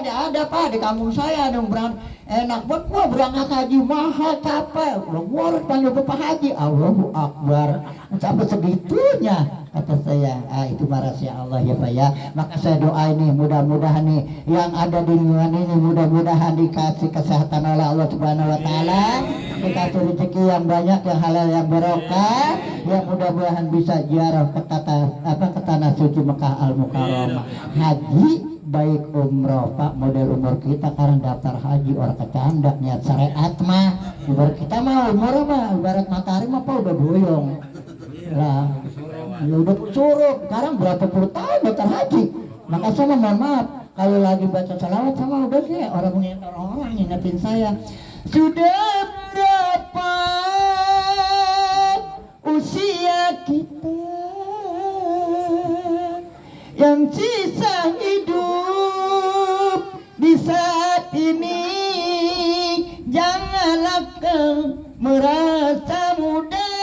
Ada Pak di kampung saya ada yang berangkat enak buat gua berangkat haji mahal capek gua harus panggil Bapak Haji. Allahu Akbar sampai segitunya kata saya. Itu rahasia Allah ya Pak ya. Maka saya doa ini mudah-mudahan nih yang ada di lingkungan ini mudah-mudahan dikasih kesehatan oleh Allah Subhanahu Wa Taala, dikasih rezeki yang banyak, yang halal, yang barokah, yang mudah-mudahan bisa ziarah ke tanah suci Mekah Al Mukarramah haji baik umroh Pak, model umur kita karena daftar haji orang kecanda niat syariat mah ibarat kita mah umur mah ibarat matahari mah Pak udah boyong lah ya udah suruh sekarang berapa puluh tahun daftar haji. Maka saya mohon maaf kalau lagi baca salawat sama udah sih orang-orang ngingetin saya sudah berapa usia kita yang sisa hidup di saat ini, janganlah kau merasa muda,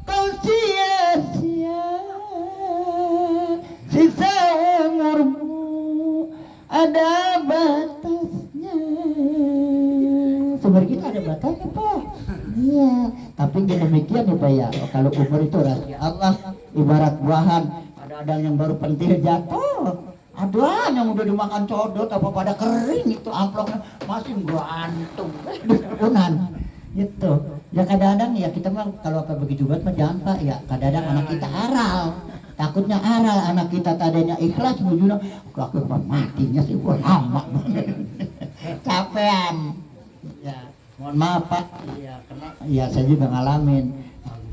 kau sia-sia sisa umurmu ada batasnya. Sumber kita ada batasnya Pak. Iya, tapi demikian ya Pak ya. Kalau umur itu rahasia Allah, ibarat buahan. Ada yang baru pentil jatuh, ada yang udah dimakan codot apa pada kering itu amplopnya masih gantung unan gitu. Ya kadang-kadang ya kita mah kalau apa begitu buat mah jangan Pak ya kadang-kadang anak kita haral takutnya aral anak kita tadinya ikhlas mujuna kok matinya sih lama capean ya mohon maaf Pak ya karena ya saya juga ngalamin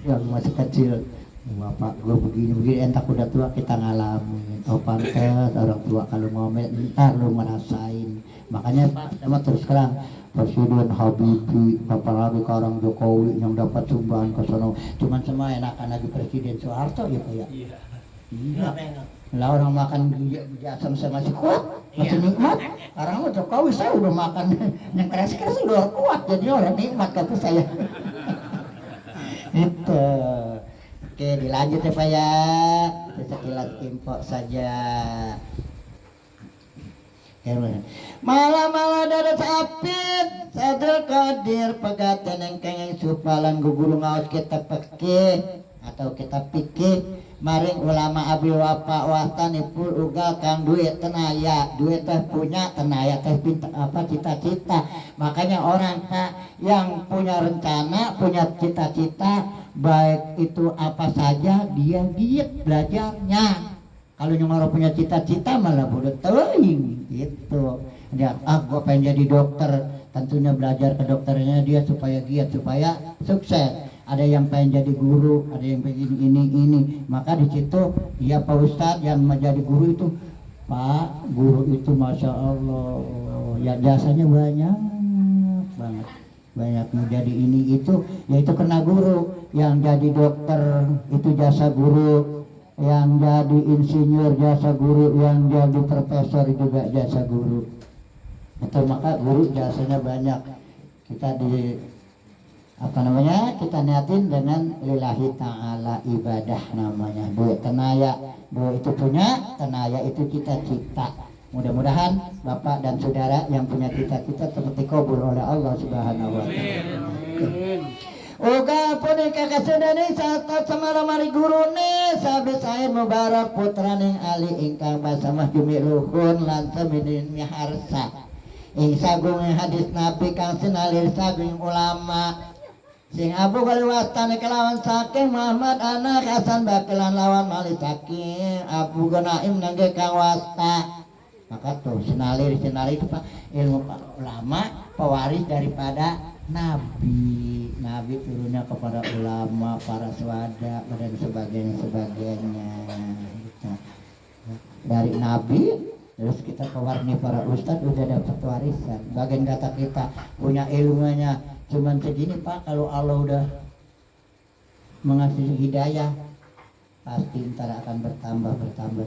yang masih kecil Bapak gue begini entak udah tua kita ngalamin pantes orang tua kalau ngomel entar lu ngerasain makanya Pak sama terus terang Presiden Habibie apalagi sekarang Jokowi yang dapat sumbangan ke sono cuman semua enakan lagi Presiden Soeharto ya Pak ya iya lah orang makan biasa sama si kuat masih nikmat orang mau Jokowi saya udah makan yang keras-keras udah kuat jadi orang nikmat kata saya itu oke dilanjut ya Pak ya sekilas info saja malah dada sapit sadel kodir pegatan yang kengeng supalan guguru ngaus kita pekih atau kita pikir maring ulama abi wapa wastani pul ugal kang duit tenaya duit teh punya tenaya teh apa cita-cita makanya orang Pak yang punya rencana punya cita-cita baik itu apa saja dia giat belajarnya kalau yang orang punya cita-cita malah bodoh teuing gitu dia gua pengen jadi dokter tentunya belajar ke dokternya dia supaya giat supaya sukses ada yang pengen jadi guru, ada yang pengen ini, maka di situ ya Pak Ustadz yang menjadi guru itu, Pak guru itu masya Allah, ya jasanya banyak banget, banyak menjadi ini itu, yaitu kena guru, yang jadi dokter itu jasa guru, yang jadi insinyur jasa guru, yang jadi profesor juga jasa guru, itu maka guru jasanya banyak, kita di kita niatin dengan lillahi ta'ala ibadah namanya duit tenaya duit itu punya tenaya itu cita-cita mudah-mudahan Bapak dan Saudara yang punya cita-cita seperti kabul oleh Allah Subhanahu wa ta'ala Uga puni kakak sedani saat semalamari guru ni sabi saya mubarak putra ning ali ingkang basamah jumi luhun lantam ini harsa ing sagung hadis nabi kang sinalir sagung ulama sing abu kaliwastan kelawan saking Muhammad anak Hasan bakilan lawan mali saking abu gonaim nangge kang wasta maka tuh sinalir itu Pak ilmu ulama pewaris daripada nabi turunnya kepada ulama para syuhada dan sebagainya gitu. Dari nabi terus kita pewarni para ustadz udah dapat warisan bagian kata kita punya ilmunya cuman segini Pak kalau Allah udah mengasih hidayah pasti ntar akan bertambah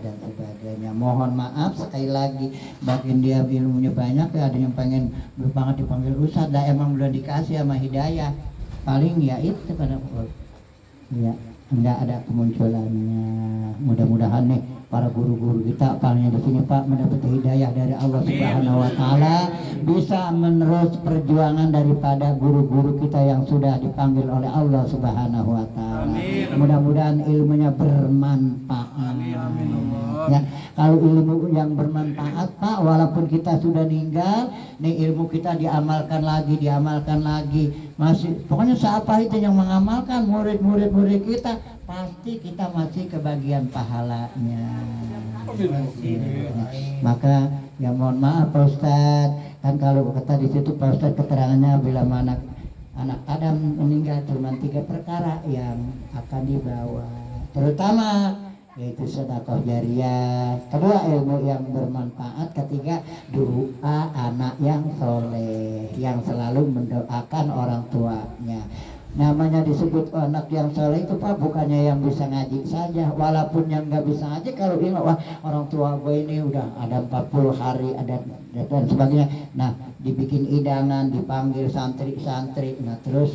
dan sebagainya mohon maaf sekali lagi bagian dia ilmunya banyak ya ada yang pengen banget dipanggil ustadz dah emang belum dikasih sama hidayah paling ya itu karena ya enggak ada kemunculannya mudah-mudahan nih para guru-guru kita palingnya di sini Pak mendapat hidayah dari Allah Subhanahu wa taala bisa menerus perjuangan daripada guru-guru kita yang sudah dipanggil oleh Allah Subhanahu wa taala. Mudah-mudahan ilmunya bermanfaat. Ya, kalau ilmu yang bermanfaat Pak walaupun kita sudah meninggal, nih ilmu kita diamalkan lagi. Masih pokoknya siapa itu yang mengamalkan murid kita pasti kita masih kebagian pahalanya. Maka ya mohon maaf Pak Ustadz kan kalau kata di situ Pak Ustadz keterangannya bila mana anak Adam meninggal cuma 3 perkara yang akan dibawa terutama yaitu sedekah jariyah, kedua ilmu yang bermanfaat, ketiga doa anak yang soleh yang selalu mendoakan orang tuanya. Namanya disebut anak yang soleh itu Pak bukannya yang bisa ngaji saja, walaupun yang nggak bisa ngaji kalau ingat wah orang tua gue ini udah ada 40 hari ada dan sebagainya, nah dibikin hidangan, dipanggil santri-santri, nah terus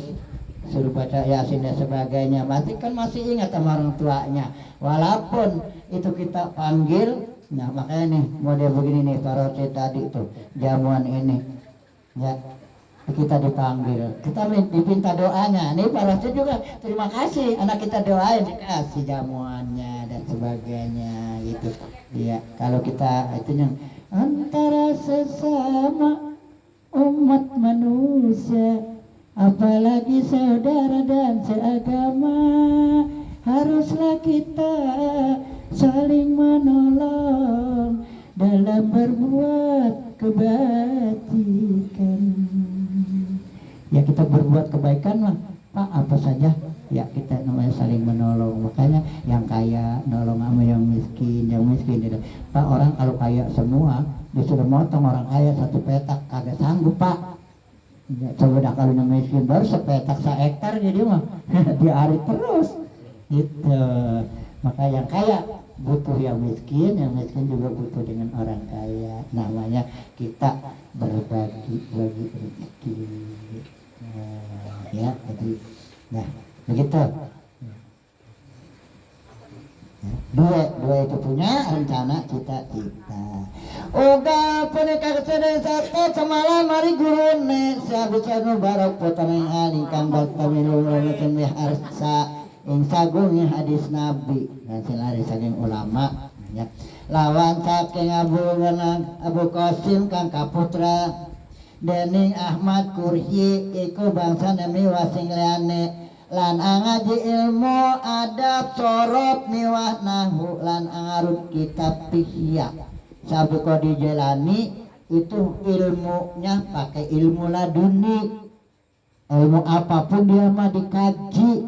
suruh baca Yasin dan sebagainya, masih ingat sama orang tuanya walaupun itu kita panggil. Nah makanya nih model begini nih paroti tadi tuh jamuan ini ya kita dipanggil, kita diminta doanya nih paroti juga terima kasih anak kita doain dikasih jamuannya dan sebagainya gitu ya. Kalau kita itu yang antara sesama umat manusia apalagi saudara dan seagama haruslah kita saling menolong dalam berbuat kebajikan. Ya kita berbuat kebaikan mah Pak apa saja ya kita namanya saling menolong. Makanya yang kaya nolong sama yang miskin gitu. Pak orang kalau kaya semua disuruh motong orang kaya satu petak kagak sanggup Pak. Ya, coba dah kalau yang miskin baru sepetak hektar jadi mah diarit terus gitu. Maka yang kaya butuh yang miskin juga butuh dengan orang kaya. Namanya kita berbagi rezeki. Ya, jadi nah begitu. Dua itu punya rencana cita-cita. Oga punika kesadaran satu semalam hari gurune sabisa nu barok potongan aling kang batamilu lulusan wih arsa ing sagung hadis nabi dan silari saking ulama ya. Lawan saking Abu Qasim kang kaputra dening Ahmad Kurhi iku bangsa nami wasing liane lan ngaji ilmu adab sorot miwah nahu lan angarut kitab fikih Sabu Qadi Jailani itu ilmunya pakai ilmu laduni, ilmu apapun dia mah dikaji,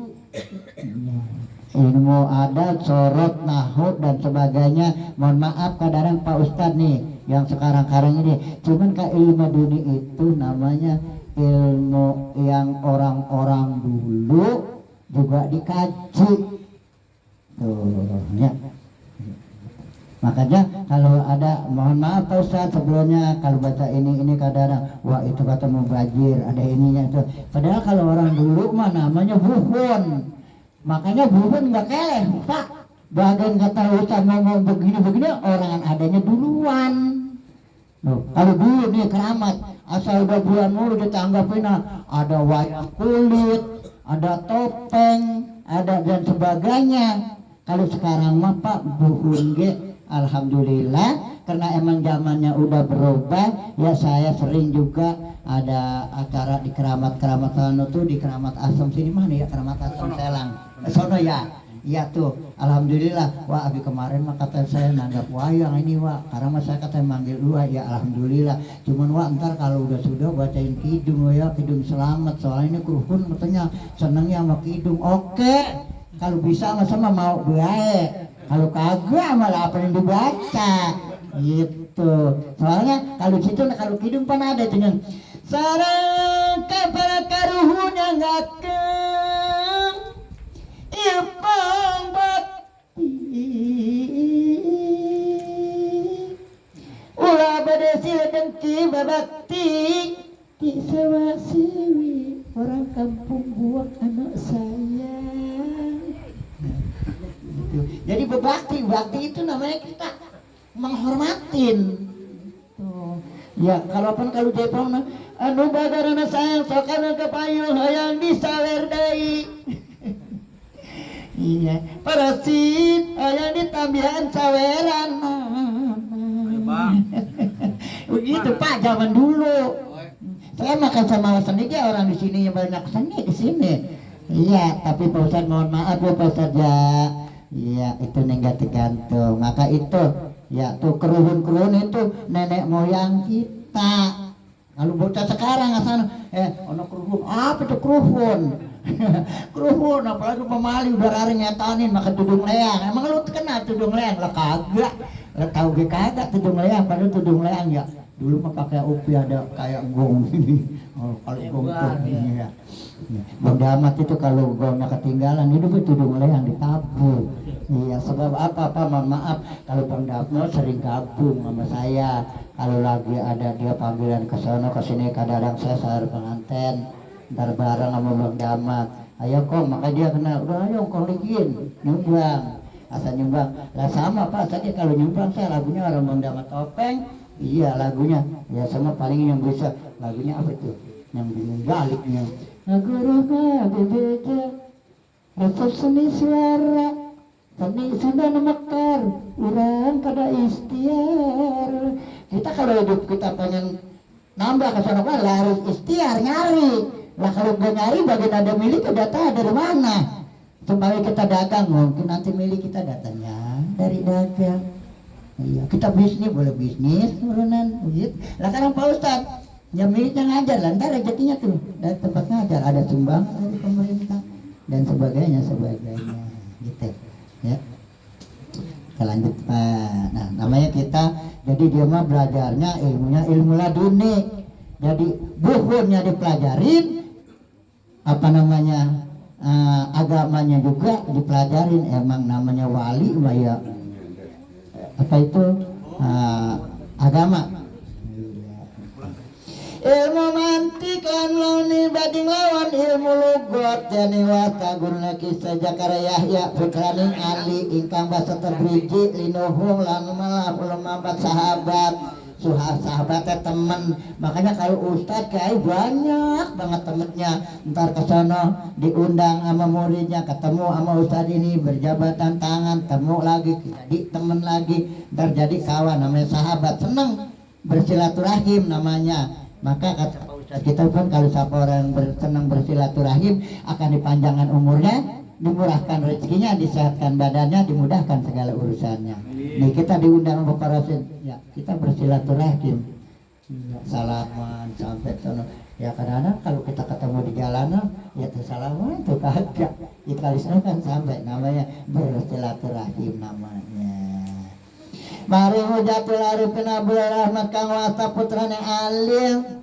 ilmu adat sorot nahu dan sebagainya. Mohon maaf kadang Pak Ustadz nih yang sekarang ini cuman ke ilmu laduni itu namanya ilmu yang orang-orang dulu juga dikaji tuh ya. Makanya kalau ada mohon maaf Pak Ustaz sebelumnya kalau baca ini kadang wah itu kata mubajir ada ininya itu padahal kalau orang dulu mah namanya buhun. Makanya buhun nggak keleh Pak bagian kata Ustaz ngomong begini orang adanya duluan. Loh, kalau dulu nih keramat asal udah bulan mulu ditanggapin ada wayang kulit, ada topeng, ada dan sebagainya. Kalau sekarang mah Pak buhun ge alhamdulillah karena emang zamannya udah berubah ya. Saya sering juga ada acara di keramat sono tuh di keramat Asam sini mana ya keramat Asam Selang sono ya tuh alhamdulillah. Wah abi kemarin mah kata saya nanggap wayang ini wah karena mah saya kata manggil dua ya alhamdulillah. Cuman wah ntar kalau sudah bacain kidung ya kidung selamat soalnya ini keruhun katanya senengnya sama kidung. Oke kalau bisa sama mau baik. Kalau kagak malah apa yang dibaca gitu. Soalnya kalau situ kalau kidung pan ada dengan sarang para karuhuna ngakem ipang bakti ulah badasi dengki babakti di sawasiwi orang kampung buat anak saya. Jadi berbakti itu namanya kita menghormatin. Tuh. Ya kalau Jepang anu bagarana sayang sokana kepayul hayang disawer deui. Iya, parasit hayang ditambihan saweran. Begitu Pak zaman dulu. Saya makan sama sendiri orang di sini yang banyak seni di sini. Iya, tapi Pak Ustadz mohon maaf ya Pak Ustadz ya. Iya itu nenggak tergantung. Maka itu ya tuh keruhun itu nenek moyang kita. Kalau bocah sekarang asal ono keruhun apa itu keruhun keruhun apalagi pemali udah rari nyatanin maka tudung leang. Emang lu kenal tudung leang lah kagak lah tahu gue kagak tudung leang padahal tudung leang ya dulu mah pakai upi ada kayak gong ini. Oh kalau gong tuh ini ya Bang Damat itu kalau gongnya ketinggalan itu tudung leang ditabur. Iya sebab apa mohon maaf kalau Bang Damat sering gabung sama saya kalau lagi ada dia panggilan ke sana ke sini kadang saya sahur penganten ntar bareng sama Bang Damat ayo kong maka dia kenal udah ayo kong likin nyumbang asal nyumbang lah sama Pak tadi kalau nyumbang saya lagunya orang Bang Damat topeng iya lagunya ya sama paling yang bisa lagunya apa tuh yang bingung baliknya Nagurunga bebeja Resep seni suara Seni sudah mekar Urang kada istiar. Kita kalau hidup kita pengen nambah ke sana kan harus istiar nyari. Lah kalau gak nyari bagian ada milik udah tahu dari mana. supaya kita dagang, mungkin nanti milik kita datangnya dari dagang. Iya, kita bisnis boleh bisnis turunan begitu. Lah sekarang Pak Ustad yang miliknya ngajar, lah ntar rezekinya tuh dari tempat ngajar ada sumbangan dari pemerintah dan sebagainya gitu ya. Kita lanjut Pak. Nah namanya kita jadi dia mah belajarnya ilmunya ilmu laduni, jadi bukunya dipelajarin, apa namanya agamanya juga dipelajarin. Emang namanya wali mah ya apa itu agama. Ilmu mantik lan launi bading lawan ilmu lugot jani wasta guruna kisah Jakara Yahya putraning Ali ingkang basa terbiji linuhung lan malah ulama mampat sahabat sahabatnya temen. Makanya kalau ustad kayak banyak banget temennya, ntar kesono diundang sama muridnya, ketemu sama ustad ini berjabatan tangan, temu lagi jadi temen lagi, ntar jadi kawan namanya sahabat, seneng bersilaturahim namanya. Maka kata Pak Ustadz kita pun kalau siapa orang senang bersilaturahim akan dipanjangkan umurnya, dimurahkan rezekinya, disehatkan badannya, dimudahkan segala urusannya. Nih kita diundang Bapak Rasid, ya kita bersilaturahim, ya, salaman sampai sono. Ya kadang-kadang kalau kita ketemu di jalanan, ya tuh salaman tuh kagak. Itu kali kan sampai namanya bersilaturahim namanya. Mari hujatul arifin abul rahmat kang wasa putrane alim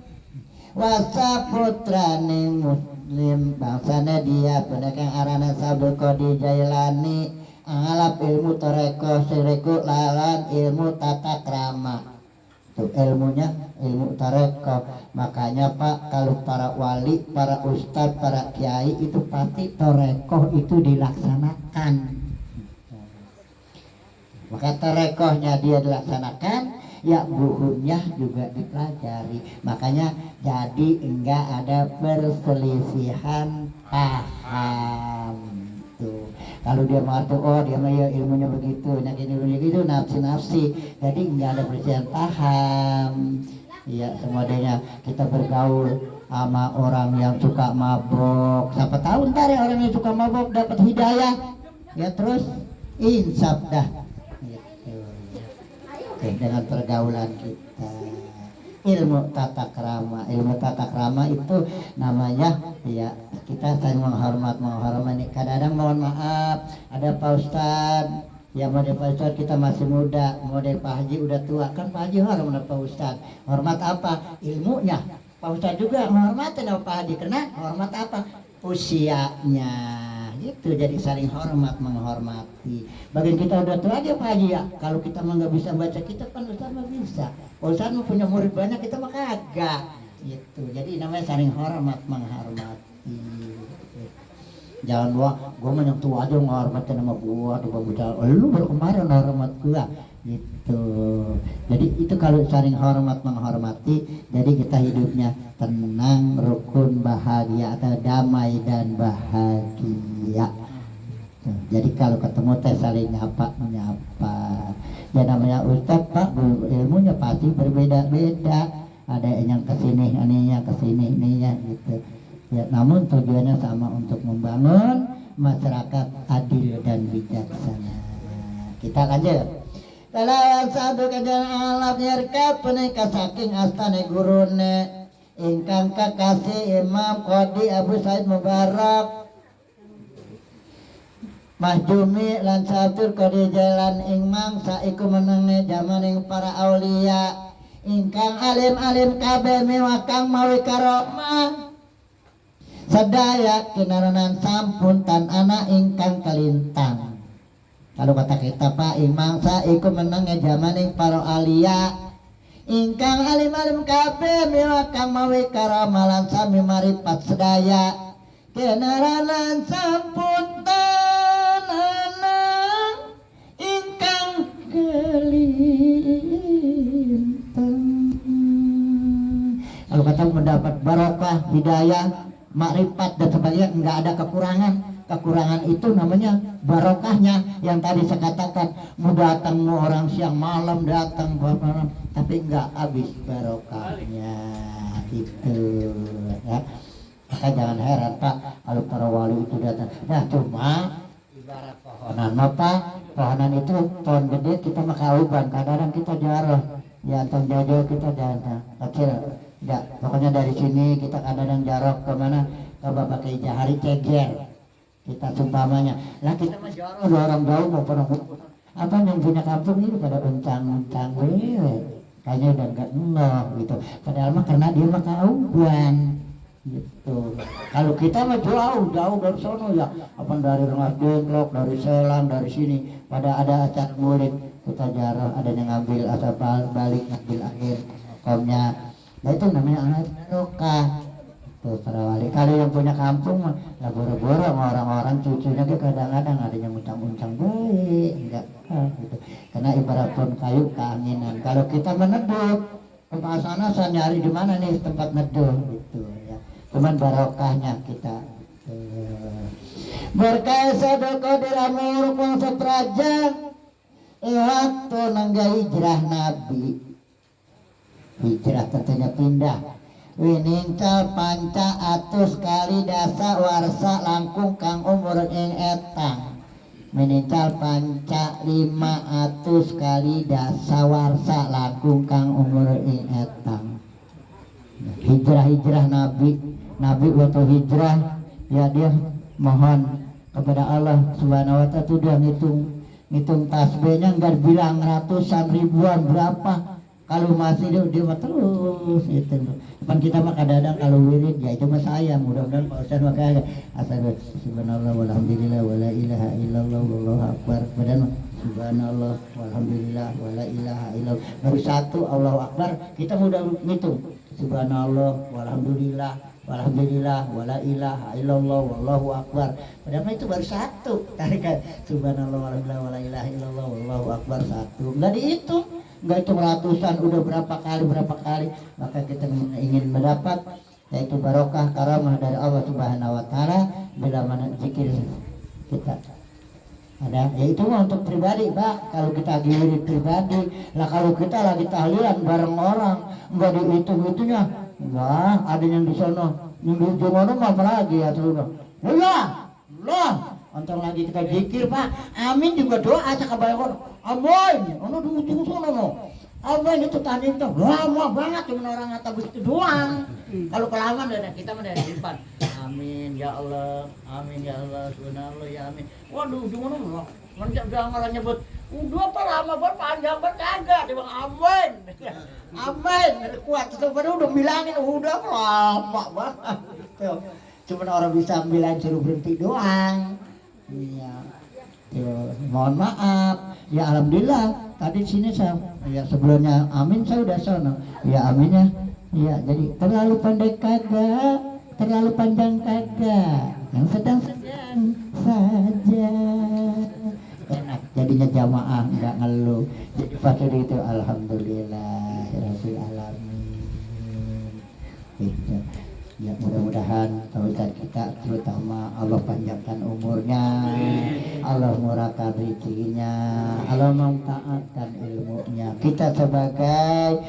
wasa putrane muslim bangsana dia pendekang arana sabul kodi jailani ngalap ilmu toreko siriku lalan ilmu tata krama. Tuh ilmunya ilmu toreko. Makanya Pak kalau para wali, para ustadz, para kiai itu pasti toreko itu dilaksanakan. Maka tarekohnya dia dilaksanakan, ya bukunya juga dipelajari. Makanya jadi enggak ada perselisihan paham. Tuh. Kalau dia mengerti, oh dia mah ya ilmunya begitu, nah ini begitu nafsi. Jadi enggak ada perselisihan paham. Ya semuanya kita bergaul sama orang yang suka mabok. Siapa tahu ntar ya orang yang suka mabok dapat hidayah. Ya terus insaf dah. Dengan pergaulan kita ilmu tata krama itu namanya ya kita saling menghormati. Kadang-kadang mohon maaf ada Pak Ustad ya, model Pak Ustad kita masih muda, model Pak Haji udah tua kan. Pak Haji hormat Pak Ustad, hormat apa? Ilmunya. Pak Ustad juga menghormati Pak Haji karena hormat apa? Usianya gitu. Jadi saling hormat menghormati. Bagian kita udah tua aja Pak Haji ya, kalau kita mah nggak bisa baca kitab kan Ustaz mah bisa. Ustaz mah punya murid banyak, kita mah kagak gitu. Jadi namanya saling hormat menghormati. Jangan gua mah yang tua aja menghormatin sama gua, tuh bicara lu baru kemarin hormat gua gitu. Jadi itu kalau saling hormat menghormati, jadi kita hidupnya tenang, rukun, bahagia atau damai dan bahagia. Jadi kalau ketemu teh saling menyapa. Ya namanya Ustadz Pak, ilmunya pasti berbeda-beda. Ada yang kesini, ininya kesini, ininya gitu. Ya, namun tujuannya sama untuk membangun masyarakat adil dan bijaksana. Kita aja. Kalau satu kajian alat nyerkat penikah saking astane gurune ingkang kekasih Imam Qadi Abu Said Mubarak Mahjumi lan satur Qadi jalan ing mangsa iku menenge zaman ing para aulia ingkang alim-alim kabeh miwakang mawi karomah sadaya kinaranan sampun tan anak ingkang kalintang. Kalau kata kita Pak Imam saiku menang zaman ing para alia ingkang alim-alim kabeh miwakang mawi karamalan sami maripat sedaya kenaranan sampun tanana ingkang kelintang. Kalau kata mendapat barokah, hidayah, makrifat dan sebagainya, enggak ada kekurangan itu namanya barokahnya. Yang tadi saya katakan mau datang mau orang siang malam datang tapi enggak habis barokahnya itu ya. Maka jangan heran Pak kalau para wali itu datang. Nah cuma ibarat pohonan mah Pak, pohonan itu pohon gede kita mah kauban, kadang-kadang kita jarah ya atau jauh kita jangan kecil ya pokoknya dari sini kita kadang-kadang jarok kemana ke Bapak Kiai Jahari Ceger kita sumpamanya lah kita mah jarok orang jauh mau pernah apa yang punya kampung ini pada uncang-uncang kayaknya udah enggak ngeh gitu padahal mah karena dia mah kauban gitu. Kalau kita mah jauh dari sono ya apa dari Rengas Dengklok, dari Selang, dari sini pada ada acara murid kita jarang ada yang ngambil asal balik ngambil air komnya nah itu namanya anak barokah tuh para wali. Kalau yang punya kampung mah ya boro-boro sama orang-orang cucunya tuh kadang-kadang ada yang uncang-uncang baik enggak gitu karena ibarat pohon kayu keanginan. Kalau kita meneduh kepasanasan nyari di mana nih tempat neduh gitu ya cuman barokahnya kita berkah sedekah diramur pun sepraja waktu nangga hijrah Nabi hijrah tentunya pindah winincal panca atus kali dasa warsa langkung kang umur ing etang winincal panca 500 kali dasa warsa langkung kang umur ing etang hijrah Nabi waktu hijrah ya dia mohon kepada Allah Subhanahu wa ta'ala dia ngitung tasbihnya enggak bilang ratusan ribuan berapa kalau masih dia mah terus itu depan kita mah kadang-kadang kalau wirid ya itu mah saya mudah-mudahan Pak Ustaz mah kagak asal subhanallah walhamdulillah wala ilaha illallah wallahu akbar badan subhanallah walhamdulillah wala ilaha illallah baru satu Allahu akbar kita mudah ngitung subhanallah walhamdulillah wala ilaha illallah wallahu akbar padahal itu baru satu tarikan subhanallah walhamdulillah wala ilaha illallah wallahu akbar satu enggak dihitung enggak hitung ratusan udah berapa kali maka kita ingin mendapat yaitu barokah karamah dari Allah Subhanahu wa taala bila mana zikir kita ada yaitu untuk pribadi Pak kalau kita lagi pribadi lah kalau kita lagi tahlilan bareng orang enggak dihitung-hitungnya wah ada yang di sono yang di ujung mana apa lagi ya terus loh untuk lagi kita zikir Pak amin juga doa aja kebayang amin ono di ujung sono no amin itu tadi itu lama banget cuma orang ngata begitu doang kalau kelamaan dan kita mah dari depan amin ya Allah subhanallah ya amin waduh ujung mana loh jangan orang nyebut udah apa lama banget panjang banget kagak dia bilang amin kuat itu baru udah bilangin udah lama banget cuma orang bisa bilang suruh berhenti doang iya mohon maaf ya alhamdulillah tadi sini saya ya sebelumnya amin saya udah sono ya aminnya ya jadi terlalu pendek kagak terlalu panjang kagak yang sedang-sedang saja enak jadinya jamaah nggak ngeluh jadi pada itu alhamdulillah rabbil alamin gitu. Ya mudah-mudahan tauhid kita terutama Allah panjangkan umurnya, Allah murahkan rezekinya, Allah mentaatkan ilmunya. Kita sebagai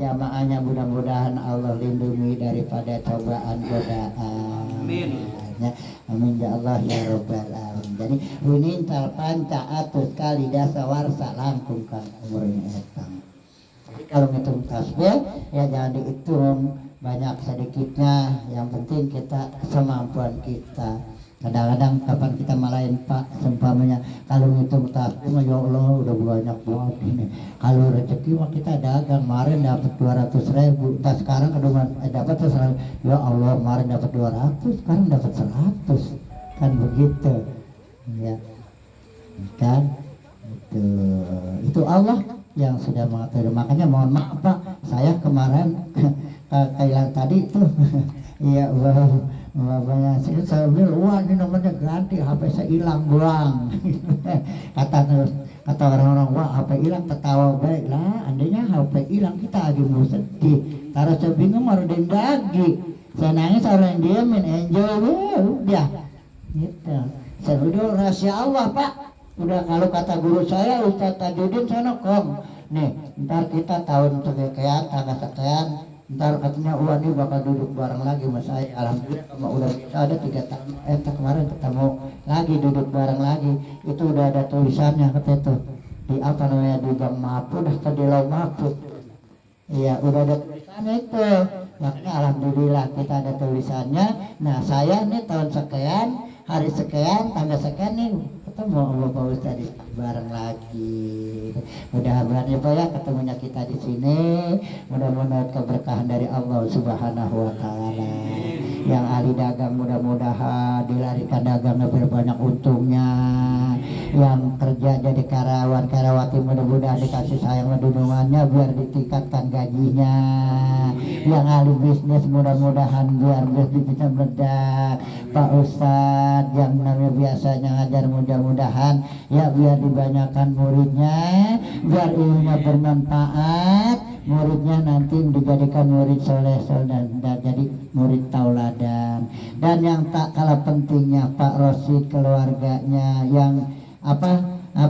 jamaahnya mudah-mudahan Allah lindungi daripada cobaan godaan. Amin. Amin ya Allah ya Rabbal alamin. Jadi hunintal panca atus kali dasa warsa langkung kan umurnya etang. Jadi kalau ngitung tasbih ya jangan dihitung banyak sedikitnya, yang penting kita semampuan kita. Kadang-kadang kapan kita malahin Pak seumpamanya kalau ngitung tasbih ya Allah udah banyak banget ini. Kalau rezeki mah kita dagang kemarin dapat 200.000, entah sekarang dapat 100.000. Ya Allah kemarin dapat 200, sekarang dapat 100. Kan begitu. Ya. Kan itu Allah yang sudah mengatur. Makanya mohon maaf Pak, saya kemarin kailan tadi tuh iya bapaknya saya bilang wah ini nomornya ganti HP saya hilang buang kata orang-orang wah HP hilang tertawa baik lah andainya HP hilang kita lagi mau sedih taruh saya bingung mau dendagi saya nangis orang yang diamin enjoy udah gitu saya udah rahasia Allah Pak udah kalau kata guru saya Ustaz Tajudin sana kom nih ntar kita tahun sekian tanggal sekian Ntar katanya Wani bakal duduk bareng lagi sama saya. Alhamdulillah sama udah bisa ada 3 tahun. Kemarin ketemu lagi duduk bareng lagi. Itu udah ada tulisannya kata itu di apa namanya di Bang Mahfud atau di Lau Mahfud. Iya udah ada tulisannya itu. Makanya alhamdulillah kita ada tulisannya. Nah saya nih tahun sekian, hari sekian, tanggal sekian nih ketemu sama Pak Ustadz bareng lagi. Mudah-mudahan ya Pak ya ketemunya kita di sini. Mudah-mudahan keberkahan dari Allah Subhanahu Wa Taala. Yang ahli dagang mudah-mudahan dilarikan dagangnya berbanyak untungnya. Yang kerja jadi karyawan karyawati mudah-mudahan dikasih sayang dunungannya biar ditingkatkan gajinya. Yang ahli bisnis mudah-mudahan biar bisnis bisa meledak. Pak Ustadz yang namanya biasanya ngajar mudah-mudahan ya biar dibanyakan muridnya, biar ilmunya bermanfaat, muridnya nanti dijadikan murid soleh dan jadi murid tauladan. Dan yang tak kalah pentingnya Pak Rosid keluarganya yang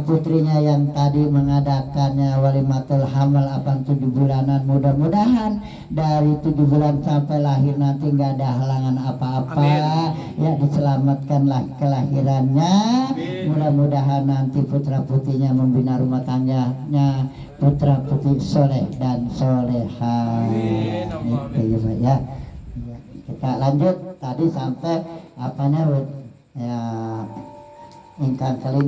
putrinya yang tadi mengadakannya walimatul hamal 7 bulanan, mudah-mudahan dari 7 bulan sampai lahir nanti nggak ada halangan apa-apa. Ya diselamatkanlah kelahirannya. Mudah-mudahan nanti putra putrinya membina rumah tangganya, putra putri soleh dan soleha. Gitu ya. Kita lanjut tadi sampai apanya ya ingkang keling